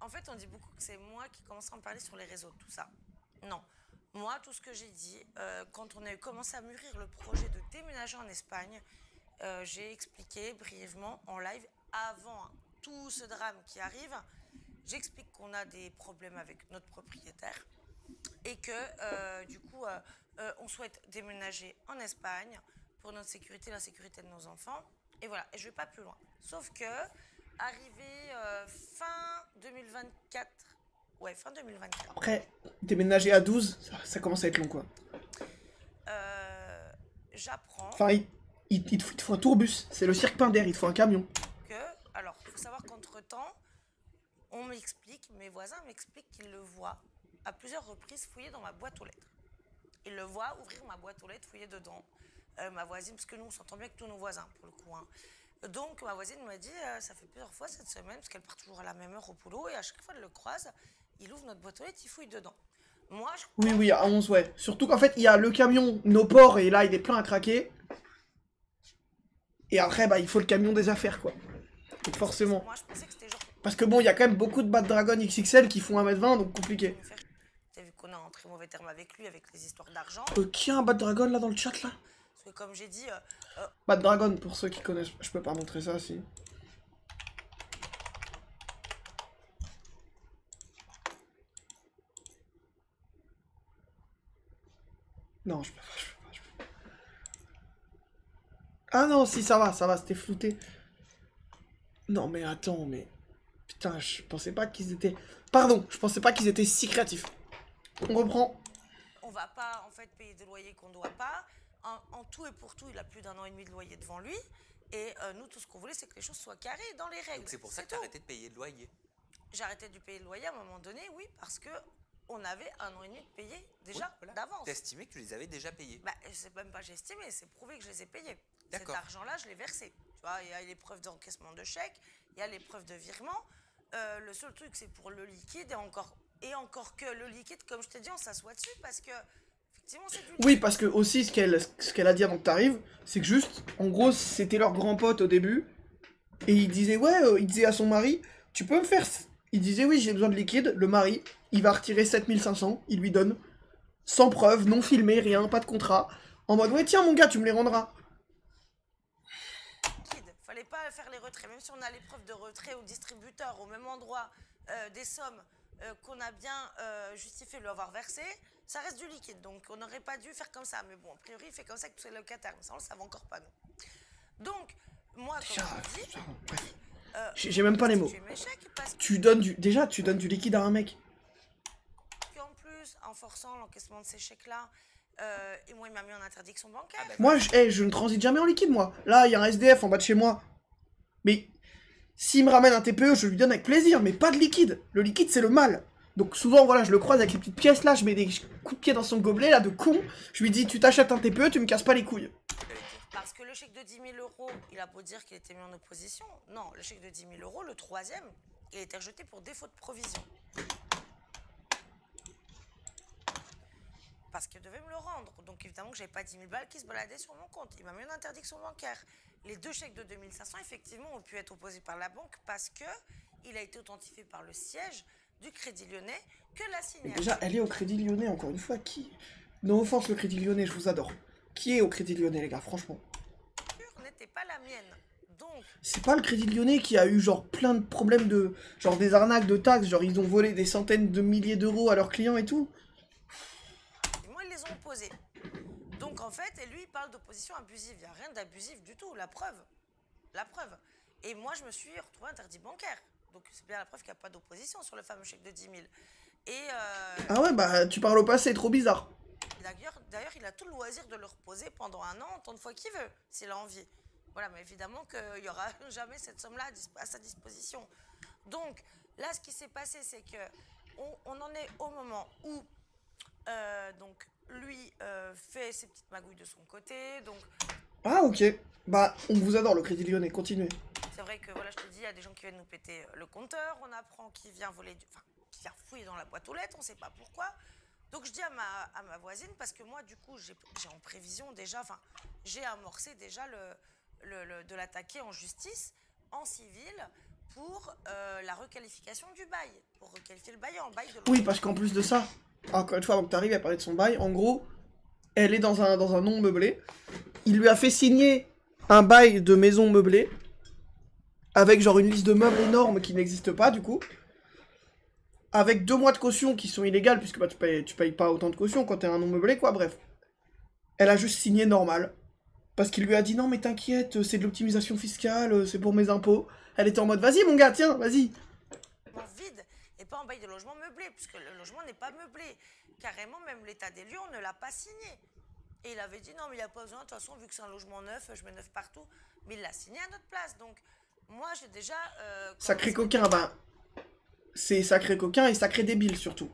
En fait, on dit beaucoup que c'est moi qui commence à en parler sur les réseaux, tout ça. Non. Moi, tout ce que j'ai dit, quand on a commencé à mûrir le projet de déménager en Espagne, j'ai expliqué brièvement en live, avant tout ce drame qui arrive, j'explique qu'on a des problèmes avec notre propriétaire et que, du coup, on souhaite déménager en Espagne pour notre sécurité, la sécurité de nos enfants. Et voilà, et je ne vais pas plus loin. Sauf que, arrivé fin 2024, Ouais, fin 2024. Après, déménager à 12, ça commence à être long, quoi. J'apprends Enfin, il te faut un tourbus. C'est le cirque Pinder, il te faut un camion. que... Alors, il faut savoir qu'entre-temps, on m'explique, mes voisins m'expliquent qu'ils le voient à plusieurs reprises fouiller dans ma boîte aux lettres. Ils le voient ouvrir ma boîte aux lettres, fouiller dedans. Ma voisine, parce que nous, on s'entend bien avec tous nos voisins, pour le coup. Hein. Donc, ma voisine m'a dit, ça fait plusieurs fois cette semaine, parce qu'elle part toujours à la même heure au boulot, et à chaque fois, elle le croise, il ouvre notre boîte aux lettres, il fouille dedans. Moi, je crois... Oui, à 11, ouais. Surtout qu'en fait, il y a le camion, nos ports, et là, il est plein à craquer. Et après, bah, il faut le camion des affaires, quoi. Donc forcément. Moi, je pensais que c'était genre... Parce que bon, il y a quand même beaucoup de Bad Dragon XXL qui font 1m20, donc compliqué. T'as vu qu'on est en très mauvais terme avec lui, avec les histoires d'argent. Qui a un Bad Dragon, là, dans le chat, là? Parce que comme j'ai dit... Bad Dragon, pour ceux qui connaissent, je peux pas montrer ça, si. Non, je peux pas. Ah non, si, ça va, c'était flouté. Non, mais attends, mais... Putain, je pensais pas qu'ils étaient... Pardon, je pensais pas qu'ils étaient si créatifs. On reprend. On va pas, en fait, payer des loyers qu'on doit pas. En tout et pour tout, il a plus d'1 an et demi de loyer devant lui. Et nous, tout ce qu'on voulait, c'est que les choses soient carrées dans les règles. Donc c'est pour ça que tu as arrêté de payer le loyer. J'ai arrêté de payer le loyer à un moment donné, oui, parce que on avait 1 an et demi de payé déjà d'avance. Tu estimé que tu les avais déjà payés. Bah, c'est même pas j'ai estimé, c'est prouvé que je les ai payés. Cet D'accord. argent-là, je l'ai versé. Tu vois, il y a les preuves d'encaissement de chèque, il y a les preuves de virement. Le seul truc, c'est pour le liquide et encore que le liquide, comme je t'ai dit, on s'assoit dessus parce que effectivement, c'est du liquide. Oui, parce que aussi, ce qu'elle a dit avant que t'arrives, c'est que juste, en gros, c'était leur grand pote au début. Et il disait, il disait à son mari, tu peux me faire... Il disait, oui, j'ai besoin de liquide. Le mari, il va retirer 7500, il lui donne. Sans preuve, non filmé, rien, pas de contrat. En mode, ouais, tiens, mon gars, tu me les rendras. Fallait pas faire les retraits, même si on a les preuves de retrait au distributeur, au même endroit, des sommes qu'on a bien justifié de lui avoir versées, ça reste du liquide. Donc on n'aurait pas dû faire comme ça. Mais bon, a priori, il fait comme ça avec tous les locataires. Mais ça, on le savait encore pas, nous. Donc, moi, comme je dis... J'ai même pas les mots. Tu donnes du... Déjà, tu donnes du liquide à un mec. En plus, en forçant l'encaissement de ces chèques-là, et moi, il m'a mis en interdiction bancaire. Moi, je ne transite jamais en liquide, moi. Là, il y a un SDF en bas de chez moi. Mais s'il me ramène un TPE, je lui donne avec plaisir, mais pas de liquide. Le liquide, c'est le mal. Donc souvent, voilà, je le croise avec les petites pièces, là, je mets des coups de pied dans son gobelet, là, de con. Je lui dis, tu t'achètes un TPE, tu me casses pas les couilles. Parce que le chèque de 10 000 €, il a beau dire qu'il était mis en opposition. Non, le chèque de 10 000 €, le troisième, il a été rejeté pour défaut de provision. Parce qu'il devait me le rendre. Donc évidemment que j'avais pas 10 000 balles qui se baladaient sur mon compte. Il m'a mis une interdiction bancaire. Les 2 chèques de 2500, effectivement, ont pu être opposés par la banque parce que il a été authentifié par le siège du Crédit Lyonnais que la signature... Déjà, elle est au Crédit Lyonnais, encore une fois. Qui... No offense, le Crédit Lyonnais, je vous adore. Qui est au Crédit Lyonnais, les gars, franchement? N'était pas la mienne. Donc... C'est pas le Crédit Lyonnais qui a eu, genre, plein de problèmes de... Genre, des arnaques de taxes, genre, ils ont volé des centaines de milliers d'euros à leurs clients et tout. Moi, ils les ont opposés. Donc, en fait, et lui, il parle d'opposition abusive. Il n'y a rien d'abusif du tout, la preuve. La preuve. Et moi, je me suis retrouvé interdit bancaire. Donc, c'est bien la preuve qu'il n'y a pas d'opposition sur le fameux chèque de 10 000. Et... Ah ouais, bah, tu parles au passé, trop bizarre. D'ailleurs, il a tout le loisir de le reposer pendant 1 an, autant de fois qu'il veut, s'il a envie. Voilà, mais évidemment qu'il n'y aura jamais cette somme-là à sa disposition. Donc, là, ce qui s'est passé, c'est que on en est au moment où donc, lui fait ses petites magouilles de son côté. Donc... Ah, ok. Bah, on vous adore, le Crédit Lyonnais, continuez. C'est vrai que, voilà, je te dis, il y a des gens qui viennent nous péter le compteur. On apprend qu'il vient voler, qu'il vient fouiller dans la boîte aux lettres, on ne sait pas pourquoi. Donc je dis à ma voisine, parce que moi, du coup, j'ai en prévision déjà, enfin, j'ai amorcé déjà de l'attaquer en justice, en civil, pour la requalification du bail, pour requalifier le bail en bail de l'autre. Oui, parce qu'en plus de ça, encore une fois, avant que tu arrives à parler de son bail, en gros, elle est dans un non meublé. Il lui a fait signer un bail de maison meublée, avec genre une liste de meubles énorme qui n'existe pas, du coup. Avec 2 mois de caution qui sont illégales, puisque bah, tu payes pas autant de caution quand t'es un non meublé, quoi, bref. Elle a juste signé normal. Parce qu'il lui a dit, non mais t'inquiète, c'est de l'optimisation fiscale, c'est pour mes impôts. Elle était en mode, vas-y mon gars, tiens, vas-y. Vide. Et pas en bail de logement meublé, puisque le logement n'est pas meublé. Carrément, même l'état des lieux, on ne l'a pas signé. Et il avait dit non, mais il n'y a pas besoin, de toute façon, vu que c'est un logement neuf, je mets neuf partout. Mais il l'a signé à notre place. Donc, moi, j'ai déjà. Sacré coquin, bah. C'est sacré coquin et sacré débile surtout.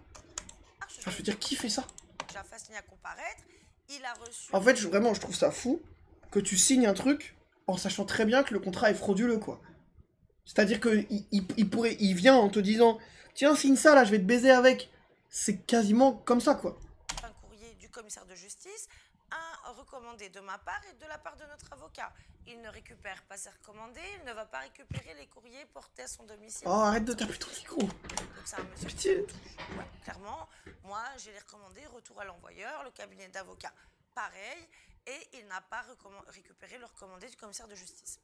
Enfin, je veux dire, qui fait ça? J'ai fait signer à comparaître. Il a reçu. En fait, vraiment, je trouve ça fou que tu signes un truc en sachant très bien que le contrat est frauduleux, quoi. C'est-à-dire que il vient en te disant tiens, signe ça là, je vais te baiser avec. C'est quasiment comme ça, quoi. Un courrier du commissaire de justice, un recommandé de ma part et de la part de notre avocat. Il ne récupère pas ses recommandés, il ne va pas récupérer les courriers portés à son domicile. Oh, arrête de taper ton micro. Donc c'est un monsieur. Pitié. Ouais, clairement, moi j'ai les recommandés, retour à l'envoyeur, le cabinet d'avocat, pareil, et il n'a pas récupéré le recommandé du commissaire de justice.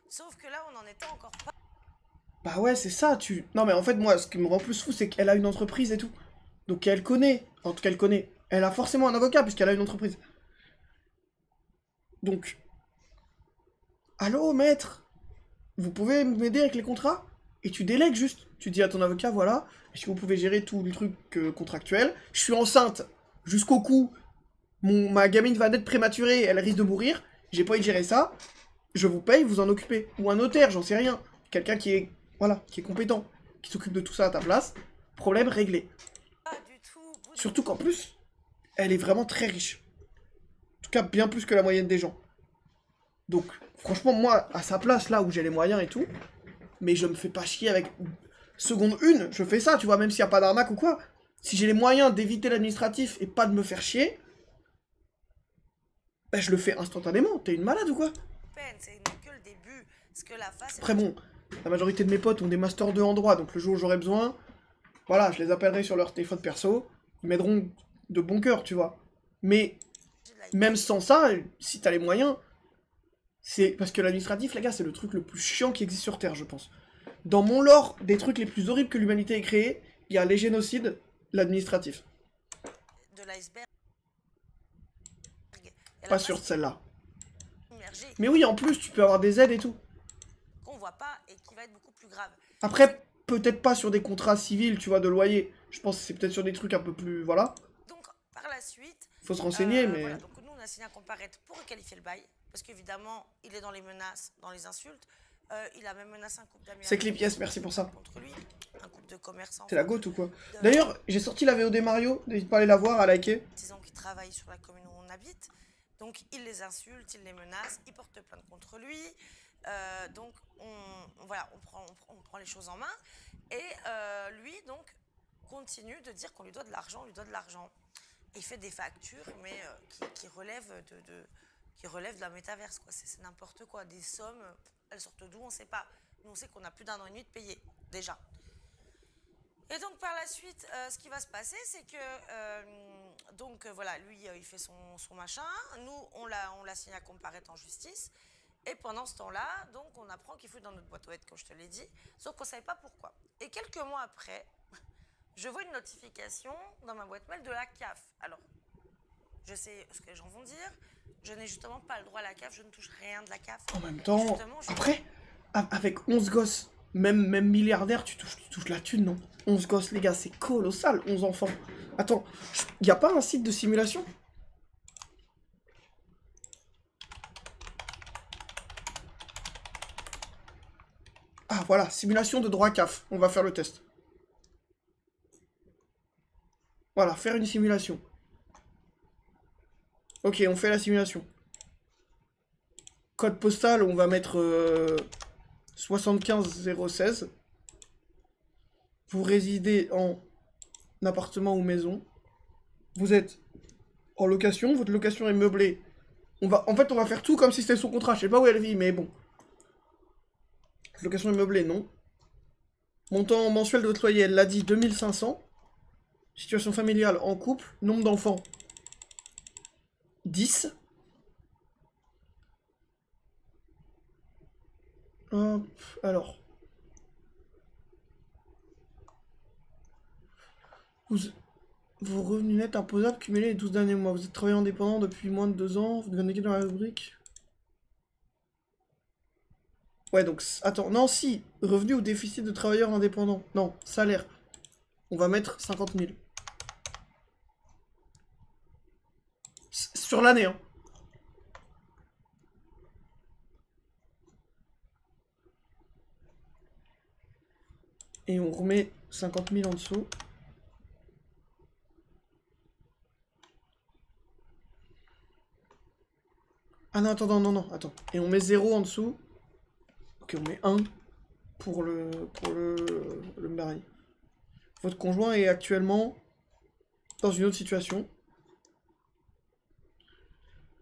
Sauf que là, on n'en était encore pas. Bah ouais, c'est ça, Non mais en fait, moi, ce qui me rend plus fou, c'est qu'elle a une entreprise et tout. Donc elle connaît, en tout cas elle connaît. Elle a forcément un avocat puisqu'elle a une entreprise. Donc... Allô, maître? Vous pouvez m'aider avec les contrats? Et tu délègues juste. Tu dis à ton avocat, voilà, est-ce que vous pouvez gérer tout le truc contractuel? Je suis enceinte jusqu'au cou. Ma gamine va naître prématurée, elle risque de mourir. J'ai pas envie de gérer ça. Je vous paye, vous en occupez. Ou un notaire, j'en sais rien. Quelqu'un qui est, voilà, qui est compétent, qui s'occupe de tout ça à ta place. Problème réglé. Pas du tout. Surtout qu'en plus, elle est vraiment très riche. En tout cas, bien plus que la moyenne des gens. Donc, franchement, moi, à sa place, là où j'ai les moyens et tout, mais je me fais pas chier avec... Seconde une, je fais ça, tu vois, même s'il n'y a pas d'arnaque ou quoi. Si j'ai les moyens d'éviter l'administratif et pas de me faire chier, ben je le fais instantanément. T'es une malade ou quoi? C'est que le début. Parce que la face. Après bon, la majorité de mes potes ont des masters 2 en droit, donc le jour où j'aurai besoin, voilà, je les appellerai sur leur téléphone perso, ils m'aideront de bon cœur, tu vois. Mais même sans ça, si t'as les moyens, c'est parce que l'administratif, les gars, c'est le truc le plus chiant qui existe sur Terre, je pense. Dans mon lore, des trucs les plus horribles que l'humanité ait créés, il y a les génocides, l'administratif. De l'iceberg. Pas sûr de celle-là. Mais oui, en plus, tu peux avoir des aides et tout. Qu'on voit pas et qui va être beaucoup plus grave. Après, peut-être pas sur des contrats civils, tu vois, de loyer. Je pense que c'est peut-être sur des trucs un peu plus... Voilà. Donc, par la suite... Faut se renseigner, mais... Voilà, donc nous, on a signé un comparaître pour requalifier le bail. Parce qu'évidemment, il est dans les menaces, dans les insultes. Il a même menacé un couple d'amis. C'est Clip, yes, merci pour ça. Contre lui, un couple de commerçants. T'es la gote ou quoi? D'ailleurs, j'ai sorti la VOD Mario, n'hésite pas à aller la voir, à liker. Disons qu'ils travaillent sur la commune où on habite. Donc, il les insulte, il les menace, il porte plainte contre lui. Donc, voilà, on prend les choses en main. Et lui, donc, continue de dire qu'on lui doit de l'argent, on lui doit de l'argent. Et il fait des factures, mais qui relèvent de la métaverse, quoi. C'est n'importe quoi. Des sommes, elles sortent d'où, on ne sait pas. Nous, on sait qu'on a plus d'1 an et demi de payer, déjà. Et donc, par la suite, ce qui va se passer, c'est que, voilà, lui, il fait son machin. Nous, on l'a signé à comparaître en justice. Et pendant ce temps-là, donc, on apprend qu'il faut dans notre boîte aux lettres, comme je te l'ai dit, sauf qu'on ne savait pas pourquoi. Et quelques mois après, je vois une notification dans ma boîte mail de la CAF. Alors, je sais ce que les gens vont dire. Je n'ai justement pas le droit à la CAF, je ne touche rien de la CAF. En même temps, après, avec 11 gosses, même milliardaire, tu touches la thune, non? 11 gosses, les gars, c'est colossal, 11 enfants. Attends, y a pas un site de simulation? Ah, voilà, simulation de droit CAF. On va faire le test. Voilà, faire une simulation. Ok, on fait la simulation. Code postal, on va mettre 75016. Vous résidez en appartement ou maison. Vous êtes en location, votre location est meublée. En fait, on va faire tout comme si c'était son contrat. Je sais pas où elle vit, mais bon. Location est meublée, non. Montant mensuel de votre loyer, elle l'a dit, 2500. Situation familiale, en couple. Nombre d'enfants, 10. Hop, alors. Vos revenus nets imposables cumulés les 12 derniers mois. Vous êtes travailleur indépendant depuis moins de 2 ans. Vous devez dans la rubrique. Ouais, donc, attends, non, si. Revenu ou déficit de travailleur indépendant. Non, salaire. On va mettre 50 000. Sur l'année, hein. Et on remet 50 000 en dessous. Ah non, attends, non, attends. Et on met 0 en dessous. Ok, on met 1 pour le mari. Votre conjoint est actuellement dans une autre situation.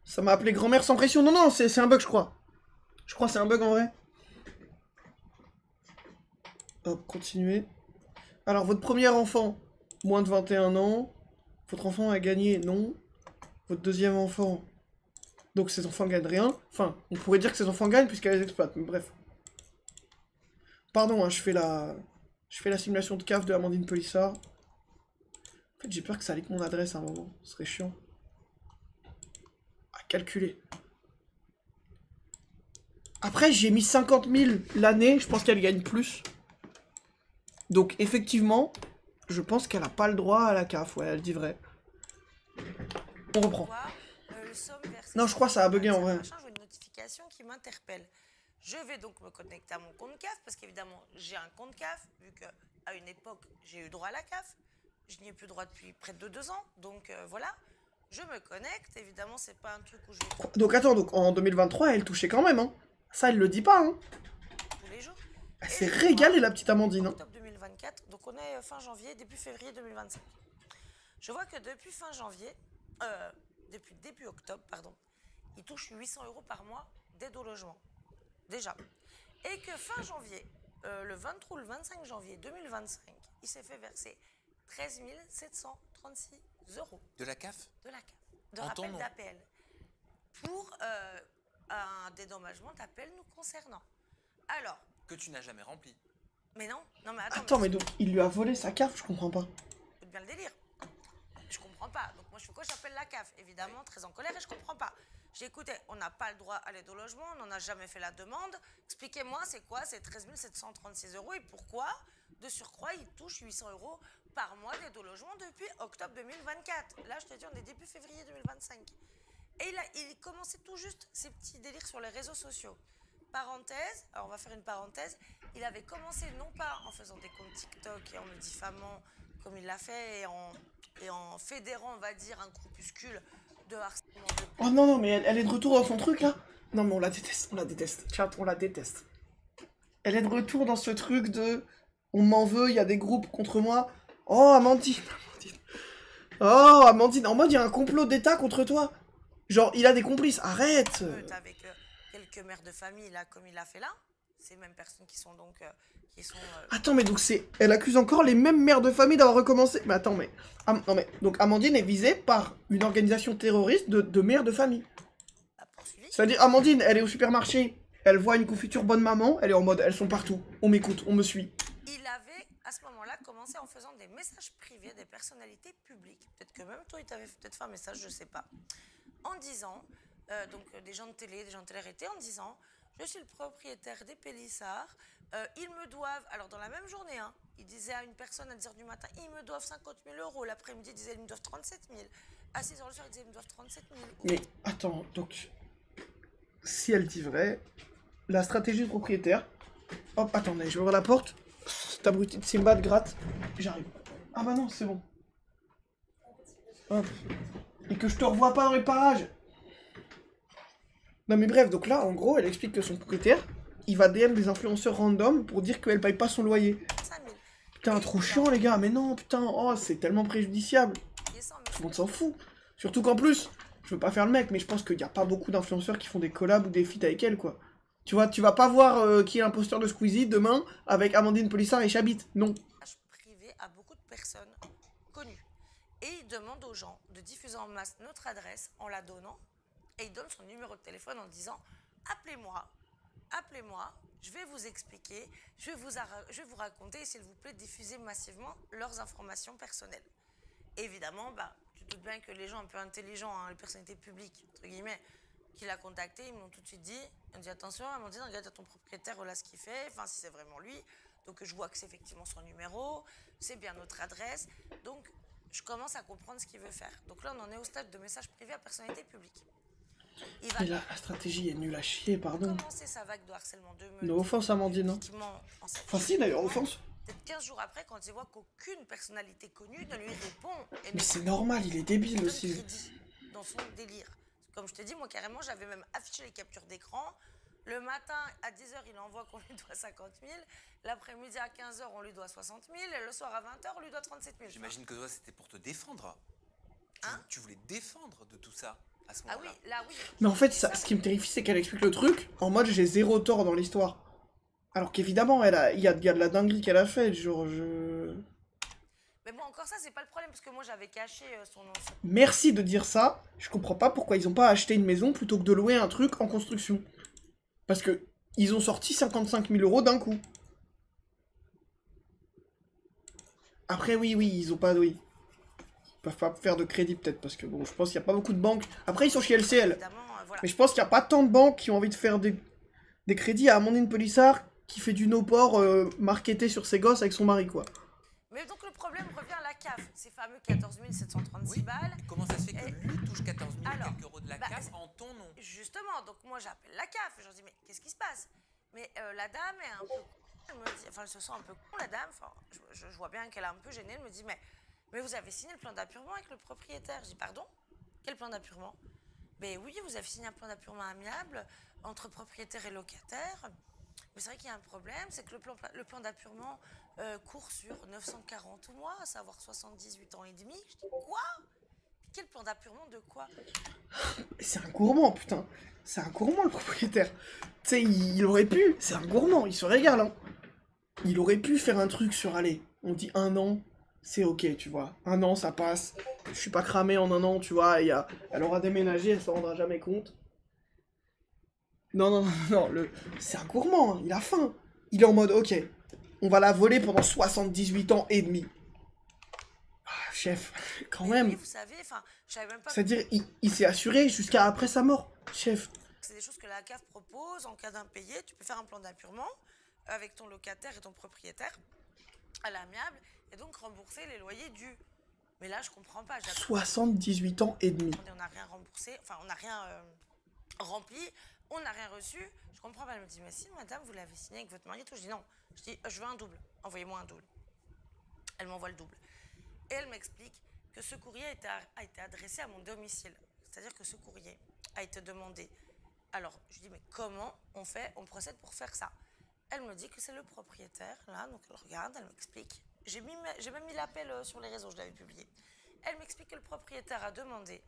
Ça m'a appelé grand-mère sans pression. Non, c'est un bug, je crois. Je crois que c'est un bug en vrai. Hop, continuez. Alors, votre premier enfant, moins de 21 ans. Votre enfant a gagné, non. Votre deuxième enfant... Donc ces enfants gagnent rien. Enfin, on pourrait dire que ces enfants gagnent puisqu'elles les exploitent, mais bref. Pardon, hein, je fais la simulation de CAF de Amandine Pélissard. En fait, j'ai peur que ça leak mon adresse à un moment. Ce serait chiant. À calculer. Après, j'ai mis 50 000 l'année. Je pense qu'elle gagne plus. Donc, effectivement, je pense qu'elle a pas le droit à la CAF. Ouais, elle dit vrai. On reprend. Non, je crois que ça a bugué en vrai. Je vois une notification qui m'interpelle. Je vais donc me connecter à mon compte CAF parce qu'évidemment, j'ai un compte CAF vu qu'à une époque, j'ai eu droit à la CAF. Je n'y ai plus droit depuis près de 2 ans. Donc voilà, je me connecte. Évidemment, c'est pas un truc où je vais... Donc attends, donc en 2023, elle touchait quand même, hein. Ça, elle le dit pas, hein. Tous les jours. Elle s'est régalée, la petite Amandine. Octobre 2024, donc on est fin janvier, début février 2025. Je vois que depuis fin janvier... depuis début octobre, pardon, il touche 800 € par mois d'aide au logement. Déjà. Et que fin janvier, le 23 ou le 25 janvier 2025, il s'est fait verser 13 736 €. De la CAF? De la CAF. De rappel d'appel. Pour un dédommagement d'appel nous concernant. Alors. Que tu n'as jamais rempli. Mais non, mais attends. Attends, mais donc, il lui a volé sa CAF, je comprends pas. C'est bien le délire. Je comprends pas. Donc moi je fais quoi? J'appelle la CAF, évidemment, très en colère et je comprends pas. J'ai écouté, on n'a pas le droit à l'aide au logement, on n'en a jamais fait la demande. Expliquez-moi, c'est quoi? C'est 13 736 € et pourquoi, de surcroît, il touche 800 € par mois d'aide au logement depuis octobre 2024. Là, je te dis, on est début février 2025. Et il commençait tout juste ses petits délires sur les réseaux sociaux. Parenthèse, alors on va faire une parenthèse, il avait commencé non pas en faisant des comptes TikTok et en me diffamant comme il l'a fait et en fédérant, on va dire, un groupuscule de harcèlement. Oh non, mais elle est de retour dans son truc, là. Non, mais on la déteste. Chat, on la déteste. Elle est de retour dans ce truc de... On m'en veut, il y a des groupes contre moi. Oh, Amandine. Oh, Amandine. En mode, il y a un complot d'État contre toi. Genre, il a des complices. Arrête. Avec quelques mères de famille, là, comme il l'a fait là. Ces mêmes personnes qui sont donc... Attends, mais donc c'est... Elle accuse encore les mêmes mères de famille d'avoir recommencé... Mais attends, mais... non, mais... Donc Amandine est visée par une organisation terroriste de mères de famille. C'est-à-dire, Amandine, elle est au supermarché, elle voit une confiture bonne maman, elle est en mode, elles sont partout. On m'écoute, on me suit. Il avait, à ce moment-là, commencé en faisant des messages privés des personnalités publiques. Peut-être que même toi, il t'avait peut-être fait un message, je sais pas. En disant... donc des gens de télé-réalité en disant... Je suis le propriétaire des Pélissards. Ils me doivent, alors dans la même journée, hein, il disait à une personne à 10 h du matin, ils me doivent 50 000 €. L'après-midi, il disait, ils me doivent 37 000. À 6 h le soir, il disait, ils me doivent 37 000. Mais attends, donc, si elle dit vrai, la stratégie du propriétaire... Hop, attendez, je vais ouvrir la porte. Cet abruti de Simba de gratte. J'arrive. Ah bah non, c'est bon. Hop. Et que je te revois pas dans les parages. Non mais bref, donc là, en gros, elle explique que son propriétaire, il va DM des influenceurs random pour dire qu'elle paye pas son loyer. Putain, trop chiant les gars, mais non, putain, oh, c'est tellement préjudiciable. Tout le monde s'en fout. Surtout qu'en plus, je veux pas faire le mec, mais je pense qu'il y a pas beaucoup d'influenceurs qui font des collabs ou des feats avec elle, quoi. Tu vois, tu vas pas voir qui est l'imposteur de Squeezie demain avec Amandine Pélissard et Chabit, non. Privé à beaucoup de personnes connues. Et il demande aux gens de diffuser en masse notre adresse en la donnant. Et il donne son numéro de téléphone en disant « Appelez-moi, je vais vous expliquer, je vais vous raconter, s'il vous plaît, diffuser massivement leurs informations personnelles. » Évidemment, tu te doutes bien que les gens un peu intelligents, hein, les personnalités publiques, entre guillemets, qui l'a contacté, ils m'ont tout de suite dit « Attention, Amandine, regarde à ton propriétaire, voilà ce qu'il fait, enfin si c'est vraiment lui, Donc je vois que c'est effectivement son numéro, c'est bien notre adresse. Donc je commence à comprendre ce qu'il veut faire. Donc là, on en est au stade de message privé à personnalité publique. Il va Mais là, la stratégie est nulle à chier, pardon. commencer sa vague de harcèlement de meute. No offense, Amandine. Hein. Enfin si, d'ailleurs, offense. Peut-être 15 jours après, quand il voit qu'aucune personnalité connue ne lui répond. Et Mais c'est normal, il est débile donne aussi. crédit dans son délire. Comme je te dis, moi carrément, j'avais même affiché les captures d'écran. Le matin, à 10h, il envoie qu'on lui doit 50 000. L'après-midi, à 15h, on lui doit 60 000. Et le soir, à 20h, on lui doit 37 000. J'imagine que toi, c'était pour te défendre. Hein? Tu voulais te défendre de tout ça à ce Ah moment-là. oui, là, oui. Mais en fait, ça, ce qui me terrifie, c'est qu'elle explique le truc en mode j'ai zéro tort dans l'histoire. Alors qu'évidemment, il y a de la dinguerie qu'elle a faite, genre je... Mais bon, encore ça, c'est pas le problème, parce que moi, j'avais caché son nom. Merci de dire ça, je comprends pas pourquoi ils ont pas acheté une maison plutôt que de louer un truc en construction. Parce que ils ont sorti 55 000 € d'un coup. Après, oui, ils ont pas... Oui. Ils peuvent pas faire de crédit peut-être, parce que bon, je pense qu'il y a pas beaucoup de banques. Après, ils sont chez LCL. Évidemment, voilà. Mais je pense qu'il n'y a pas tant de banques qui ont envie de faire des crédits à Amandine Pélissard qui fait du no-port marketé sur ses gosses avec son mari, quoi. Mais donc, le problème revient à la CAF. Ces fameux 14 736 balles. Et comment ça se fait que lui touche 14 000 Alors, quelques euros de la CAF en ton nom? Justement, donc moi, j'appelle la CAF. Je leur dis, mais qu'est-ce qui se passe? Mais la dame est un peu... Elle me dit, enfin, elle se sent un peu con, la dame. Enfin, je vois bien qu'elle est un peu gênée. Elle me dit, mais vous avez signé le plan d'appurement avec le propriétaire. Je dis, pardon? Quel plan d'appurement? Ben oui, vous avez signé un plan d'appurement amiable entre propriétaire et locataire. Mais c'est vrai qu'il y a un problème, c'est que le plan d'appurement court sur 940 mois, à savoir 78 ans et demi. Je dis, quoi? Quel plan d'appurement de quoi? C'est un gourmand, putain. C'est un gourmand, le propriétaire. Tu sais, il aurait pu. C'est un gourmand, il se régale, hein. Il aurait pu faire un truc sur, allez, on dit 1 an, c'est ok, tu vois. 1 an, ça passe. Je suis pas cramé en 1 an, tu vois. Elle aura déménagé, elle s'en rendra jamais compte. Non, c'est un gourmand, hein, il a faim. Il est en mode, ok, on va la voler pendant 78 ans et demi. Ah, chef, quand même. Oui, vous savez, enfin, je savais même pas... C'est-à-dire, il s'est assuré jusqu'à après sa mort, chef. C'est des choses que la CAF propose en cas d'impayé. Tu peux faire un plan d'appurement avec ton locataire et ton propriétaire à l'amiable et donc rembourser les loyers dus. Mais là, je comprends pas. 78 ans et demi. On n'a rien remboursé, enfin, on n'a rien rempli, on n'a rien reçu. Je comprends pas. Elle me dit, mais si, madame, vous l'avez signé avec votre mari et tout. Je dis non. Je dis, je veux un double. Envoyez-moi un double. Elle m'envoie le double. Et elle m'explique que ce courrier a été adressé à mon domicile. C'est-à-dire que ce courrier a été demandé. Alors, je dis, mais comment on procède pour faire ça? Elle me dit que c'est le propriétaire, là, donc elle regarde, elle m'explique. J'ai même mis l'appel sur les réseaux, je l'avais publié. Elle m'explique que le propriétaire a demandé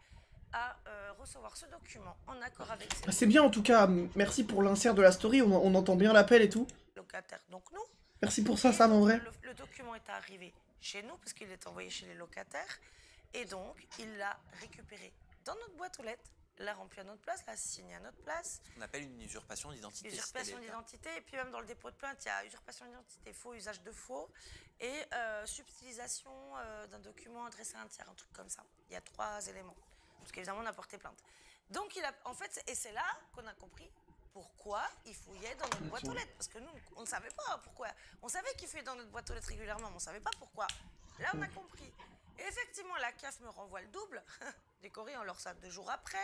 à recevoir ce document en accord avec ses C'est bien en tout cas, merci pour l'insert de la story, on entend bien l'appel et tout. locataires, donc nous. Merci pour ça, Sam, en vrai. Le document est arrivé chez nous, parce qu'il est envoyé chez les locataires, et donc il l'a récupéré dans notre boîte aux lettres, l'a rempli à notre place, l'a signé à notre place. On appelle une usurpation d'identité. Usurpation d'identité, et puis même dans le dépôt de plainte, il y a usurpation d'identité, faux usage de faux, et subtilisation d'un document adressé à un tiers, un truc comme ça. Il y a 3 éléments, parce qu'évidemment on a porté plainte. Donc en fait, et c'est là qu'on a compris pourquoi il fouillait dans notre boîte aux lettres, parce que nous, on ne savait pas pourquoi. On savait qu'il fouillait dans notre boîte aux lettres régulièrement, mais on ne savait pas pourquoi. Là, on a compris. Et effectivement, la CAF me renvoie le double des courriers, on leur reçoit 2 jours après.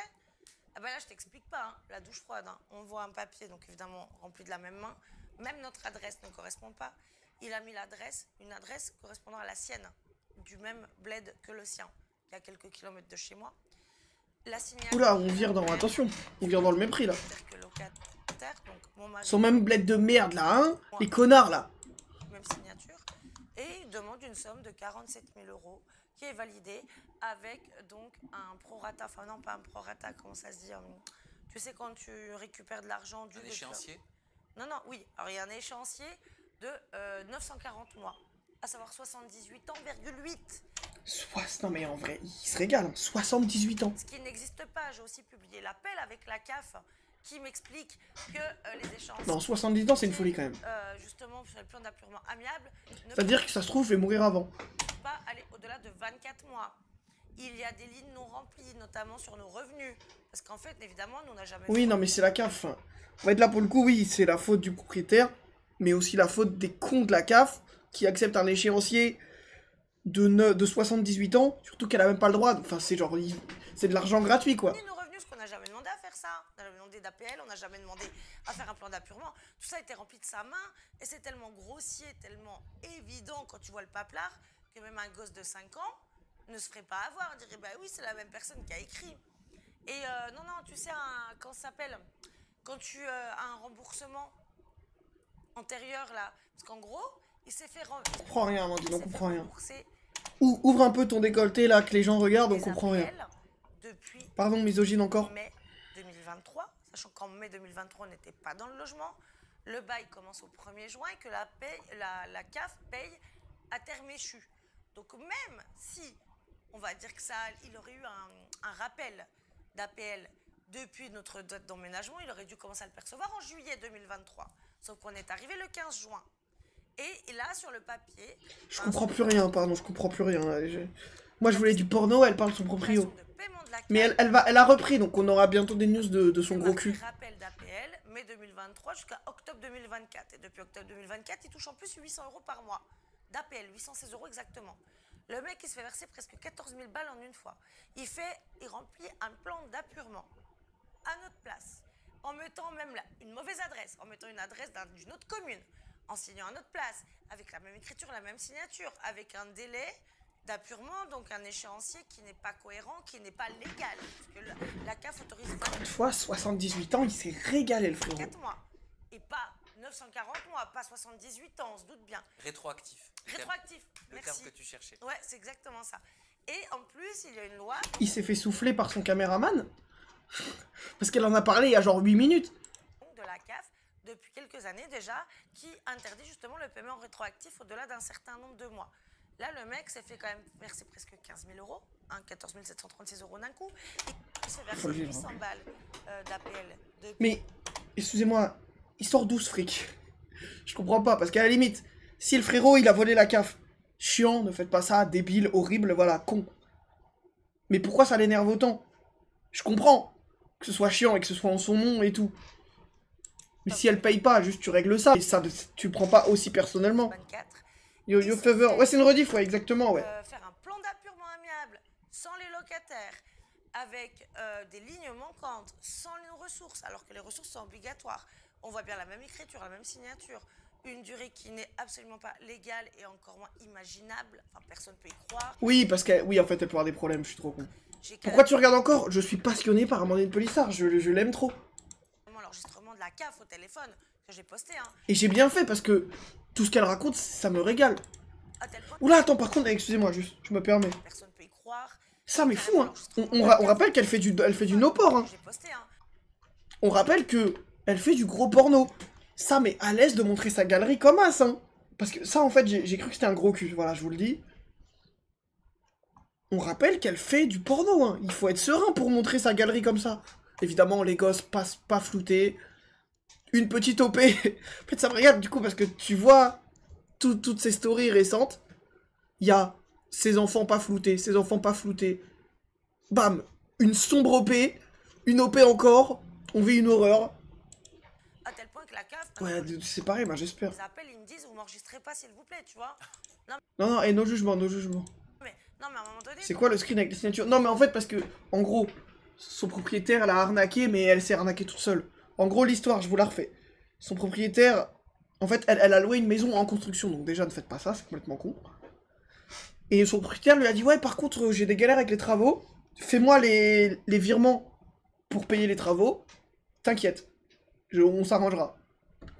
Ah ben là, je t'explique pas, hein, la douche froide. Hein. On voit un papier, donc évidemment rempli de la même main. Même notre adresse ne correspond pas. Il a mis une adresse correspondant à la sienne, du même bled que le sien, qui est à quelques kilomètres de chez moi. La signature... Oula, on vire dans... Attention, on vire dans le mépris, là. Que locataire, donc mon mari... Son même bled de merde, là, hein. Les connards, là. Même signature. Et il demande une somme de 47 000 € qui est validée avec donc un prorata, enfin non pas un prorata, comment ça se dit, tu sais quand tu récupères de l'argent du... Un échéancier? Non, oui, alors il y a un échéancier de 940 mois, à savoir 78 ans, 8. Non mais en vrai, il se régale, hein. 78 ans. Ce qui n'existe pas, j'ai aussi publié l'appel avec la CAF qui m'explique que les échéanciers... Non, 70 ans, c'est une folie quand même. Justement, sur le plan d'appurement amiable... C'est-à-dire que ça se trouve, je vais mourir avant. Pas aller au-delà de 24 mois. Il y a des lignes non remplies, notamment sur nos revenus. Parce qu'en fait, évidemment, nous, on n'a jamais... Oui, non, mais c'est la CAF. Hein. On va être là pour le coup, oui, c'est la faute du propriétaire. mais aussi la faute des cons de la CAF qui acceptent un échéancier de 78 ans, surtout qu'elle a même pas le droit. Enfin, c'est genre, c'est de l'argent gratuit, quoi. Nos revenus, parce qu'on n'a jamais demandé à faire ça. On n'a jamais demandé d'APL, on n'a jamais demandé à faire un plan d'appurement. Tout ça a été rempli de sa main, et c'est tellement grossier, tellement évident quand tu vois le paplard, que même un gosse de 5 ans ne se ferait pas avoir. On dirait, bah oui, c'est la même personne qui a écrit. Et non, tu sais, comment ça s'appelle? Quand tu as un remboursement antérieur, là, parce qu'en gros, il s'est fait... On comprend rien, Amandine, on comprend rien. rembourser Ouvre un peu ton décolleté, là, que les gens regardent, on comprend rien. depuis Pardon, misogyne encore. mai 2023, sachant qu'en mai 2023, on n'était pas dans le logement. Le bail commence au 1er juin et que la CAF paye à terme échu. Donc même si, on va dire que ça, il aurait eu un rappel d'APL depuis notre date d'emménagement, il aurait dû commencer à le percevoir en juillet 2023. Sauf qu'on est arrivé le 15 juin. Et là, sur le papier... Je comprends plus rien, pardon, je comprends plus rien. Moi, je voulais du porno, elle parle de son proprio. Mais elle a repris, donc on aura bientôt des news de son gros cul. Rappel d'APL, mai 2023 jusqu'à octobre 2024. Et depuis octobre 2024, il touche en plus 800 € par mois. D'APL, 816 € exactement. Le mec, il se fait verser presque 14 000 balles en une fois. Il remplit un plan d'appurement à notre place, en mettant même une mauvaise adresse, en mettant une adresse d'une autre commune, en signant à notre place, avec la même écriture, la même signature, avec un délai d'appurement, donc un échéancier qui n'est pas cohérent, qui n'est pas légal, parce que la CAF autorise... Encore une fois, 78 ans, il s'est régalé, le frérot. 4 mois, et pas 940 mois, pas 78 ans, on se doute bien. Rétroactif. Rétroactif, le merci. terme que tu cherchais. Ouais, c'est exactement ça. Et en plus, il y a une loi... Il s'est fait souffler par son caméraman. Parce qu'elle en a parlé il y a genre 8 minutes. De la CAF, depuis quelques années déjà, qui interdit justement le paiement rétroactif au-delà d'un certain nombre de mois. Là, le mec s'est fait quand même verser presque 15 000 €, 14 736 € d'un coup. Il s'est versé 800 balles d'APL. Mais, excusez-moi, il sort d'où ce fric? Je comprends pas, parce qu'à la limite, si le frérot il a volé la CAF, chiant, ne faites pas ça, débile, horrible, voilà, con. Mais pourquoi ça l'énerve autant? Je comprends que ce soit chiant et que ce soit en son nom et tout. Mais si elle paye pas, juste tu règles ça. Et ça, tu prends pas aussi personnellement. 24. Yo favor. Ouais, c'est une rediff, ouais, exactement, ouais. Faire un plan d'appurement amiable sans les locataires, avec des lignes manquantes, sans les ressources, alors que les ressources sont obligatoires. On voit bien la même écriture, la même signature. Une durée qui n'est absolument pas légale et encore moins imaginable. Enfin, personne ne peut y croire. Oui, parce que, oui, en fait, elle peut avoir des problèmes, je suis trop con. Pourquoi tu regardes encore? Je suis passionné par Amandine Pélissard, je l'aime trop. L'enregistrement de la CAF au téléphone que j'ai posté. Hein. Et j'ai bien fait parce que tout ce qu'elle raconte, ça me régale. Oula, attends, par contre, excusez-moi, juste, je me permets. Personne peut y croire. Ça, mais fou, hein. On rappelle qu'elle fait du no-porn, hein. On rappelle que elle fait du gros porno. Ça, mais à l'aise de montrer sa galerie comme as, hein. Parce que ça, en fait, j'ai cru que c'était un gros cul, voilà, je vous le dis. On rappelle qu'elle fait du porno, hein. Il faut être serein pour montrer sa galerie comme ça. Évidemment, les gosses passent pas floutés. Une petite OP. En fait, ça me regarde du coup parce que tu vois toutes ces stories récentes. Il y a ces enfants pas floutés, ces enfants pas floutés. Bam, une sombre OP, une OP encore. On vit une horreur. À tel point que la CAF... Ouais, c'est pareil, moi j'espère. Ils appellent, ils me disent, vous m'enregistrez pas s'il vous plaît, tu vois. Non, et nos jugements, nos jugements. Non, mais à un moment donné... C'est quoi le screen avec les signatures? Non, mais en fait, parce que, en gros, son propriétaire l'a arnaqué, mais elle s'est arnaquée toute seule. En gros, l'histoire, je vous la refais. Son propriétaire, en fait, elle a loué une maison en construction, donc déjà, ne faites pas ça, c'est complètement con. Et son propriétaire lui a dit, ouais, par contre, j'ai des galères avec les travaux, fais-moi les virements pour payer les travaux, t'inquiète, on s'arrangera.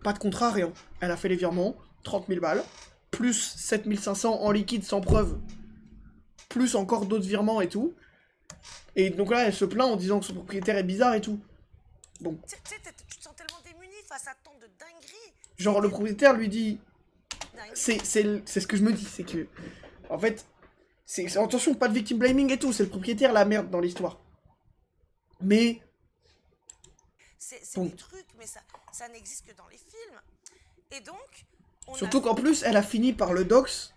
Pas de contrat, rien. Elle a fait les virements, 30 000 balles, plus 7 500 en liquide sans preuve, plus encore d'autres virements et tout. Et donc là, elle se plaint en disant que son propriétaire est bizarre et tout. Bon. Tu te sens tellement démuni face à tant de dingueries. Genre, le propriétaire lui dit... C'est ce que je me dis, c'est que... En fait, attention, pas de victim blaming et tout, c'est le propriétaire la merde dans l'histoire. Mais... C'est des trucs, mais ça n'existe que dans les films. Et donc... Surtout qu'en plus, elle a fini par le dox,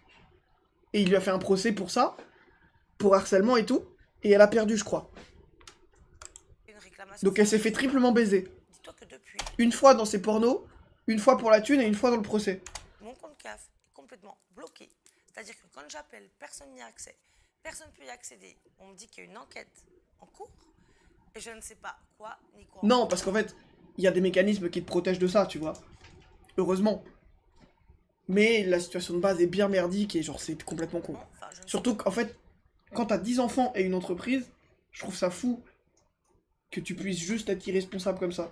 et il lui a fait un procès pour ça, pour harcèlement et tout, et elle a perdu, je crois. Donc elle s'est fait triplement baiser. Une fois dans ses pornos, Une fois pour la thune et une fois dans le procès. Mon compte CAF est complètement bloqué. C'est-à-dire que quand j'appelle, personne n'y a accès. Personne ne peut y accéder. On me dit qu'il y a une enquête en cours. Et je ne sais pas quoi ni quoi. Non, parce qu'en fait, il y a des mécanismes qui te protègent de ça, tu vois. Heureusement. Mais la situation de base est bien merdique et genre c'est complètement con. Enfin, Surtout qu'en fait, quand t'as 10 enfants et une entreprise, je trouve ça fou que tu puisses juste être irresponsable comme ça.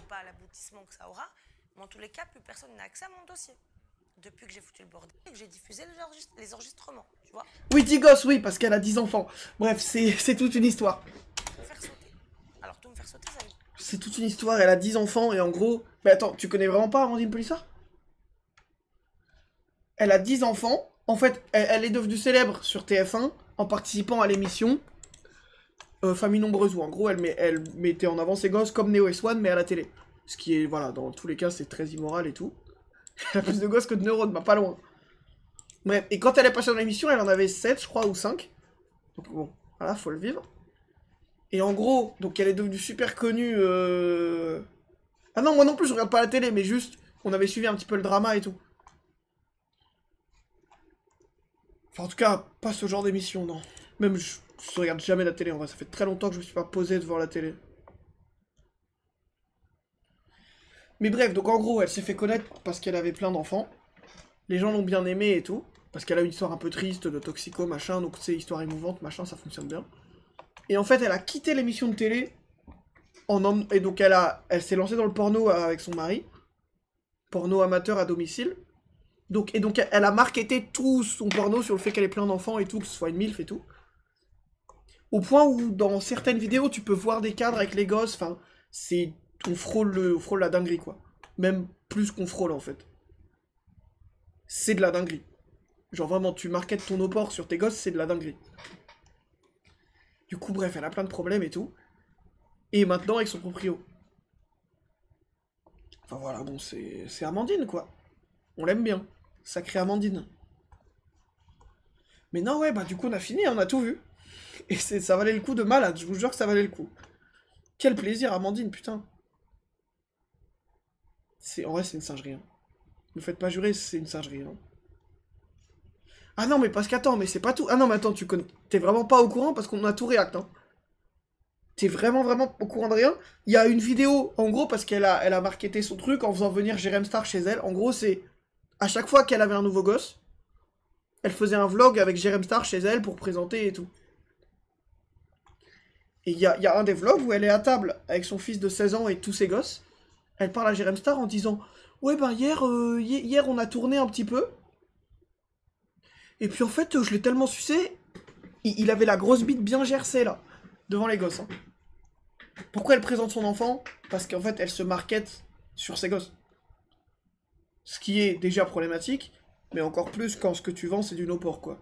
Pas l'aboutissement que ça aura, mais en tous les cas, plus personne n'a accès à mon dossier. Depuis que j'ai foutu le bordel et que j'ai diffusé les enregistrements, tu vois. Oui, 10 gosses, oui, parce qu'elle a 10 enfants. Bref, c'est toute une histoire. Me faire sauter. Alors tout me faire sauter, ça veut dire. C'est toute une histoire, elle a 10 enfants et en gros... Mais attends, tu connais vraiment pas Amandine Pélissard? Elle a 10 enfants. En fait, elle est devenue célèbre sur TF1 en participant à l'émission Famille Nombreuse, où en gros, elle mettait en avant ses gosses comme Neo S1, mais à la télé. Ce qui est, voilà, dans tous les cas, c'est très immoral et tout. Elle a plus de gosses que de neurones, bah pas loin. Bref, et quand elle est passée dans l'émission, elle en avait 7, je crois, ou 5. Donc bon, voilà, faut le vivre. Et en gros, donc elle est devenue super connue... Ah non, moi non plus, je regarde pas la télé, mais juste, on avait suivi un petit peu le drama et tout. Enfin, en tout cas, pas ce genre d'émission, non. Même, je regarde jamais la télé, en vrai. Ça fait très longtemps que je me suis pas posé devant la télé. Mais bref, donc en gros, elle s'est fait connaître parce qu'elle avait plein d'enfants. Les gens l'ont bien aimée et tout. Parce qu'elle a une histoire un peu triste de toxico, machin. Donc, c'est histoire émouvante, machin, ça fonctionne bien. Et en fait, elle a quitté l'émission de télé. Et donc, elle s'est lancée dans le porno avec son mari. Porno amateur à domicile. Et donc elle a marketé tout son porno sur le fait qu'elle ait plein d'enfants et tout, que ce soit une MILF et tout. Au point où dans certaines vidéos, tu peux voir des cadres avec les gosses, enfin, on frôle la dinguerie, quoi. Même plus qu'on frôle, en fait. C'est de la dinguerie. Genre vraiment, tu marketes ton eau-port sur tes gosses, c'est de la dinguerie. Du coup, bref, elle a plein de problèmes et tout. Et maintenant, avec son proprio. Enfin voilà, bon, c'est Amandine, quoi. On l'aime bien. Sacrée Amandine. Mais non, ouais, bah du coup, on a fini, on a tout vu. Et ça valait le coup de malade, je vous jure que ça valait le coup. Quel plaisir, Amandine, putain. En vrai, c'est une singerie. Hein. Ne faites pas jurer, c'est une singerie. Hein. Ah non, mais parce qu'attends, mais c'est pas tout. Ah non, mais attends, t'es vraiment pas au courant parce qu'on a tout réact. Hein. T'es vraiment au courant de rien. Il y a une vidéo, en gros, parce qu'elle a marketé son truc en faisant venir Jérém Star chez elle. En gros, c'est... À chaque fois qu'elle avait un nouveau gosse, elle faisait un vlog avec Jérém Star chez elle pour présenter et tout. Et il y a un des vlogs où elle est à table avec son fils de 16 ans et tous ses gosses. Elle parle à Jérém Star en disant « Ouais, ben hier, on a tourné un petit peu. Et puis en fait, je l'ai tellement sucé, il avait la grosse bite bien gercée, là, devant les gosses. Hein. Pourquoi elle présente son enfant? Parce qu'en fait, elle se market sur ses gosses. Ce qui est déjà problématique, mais encore plus quand ce que tu vends, c'est du no-port, quoi.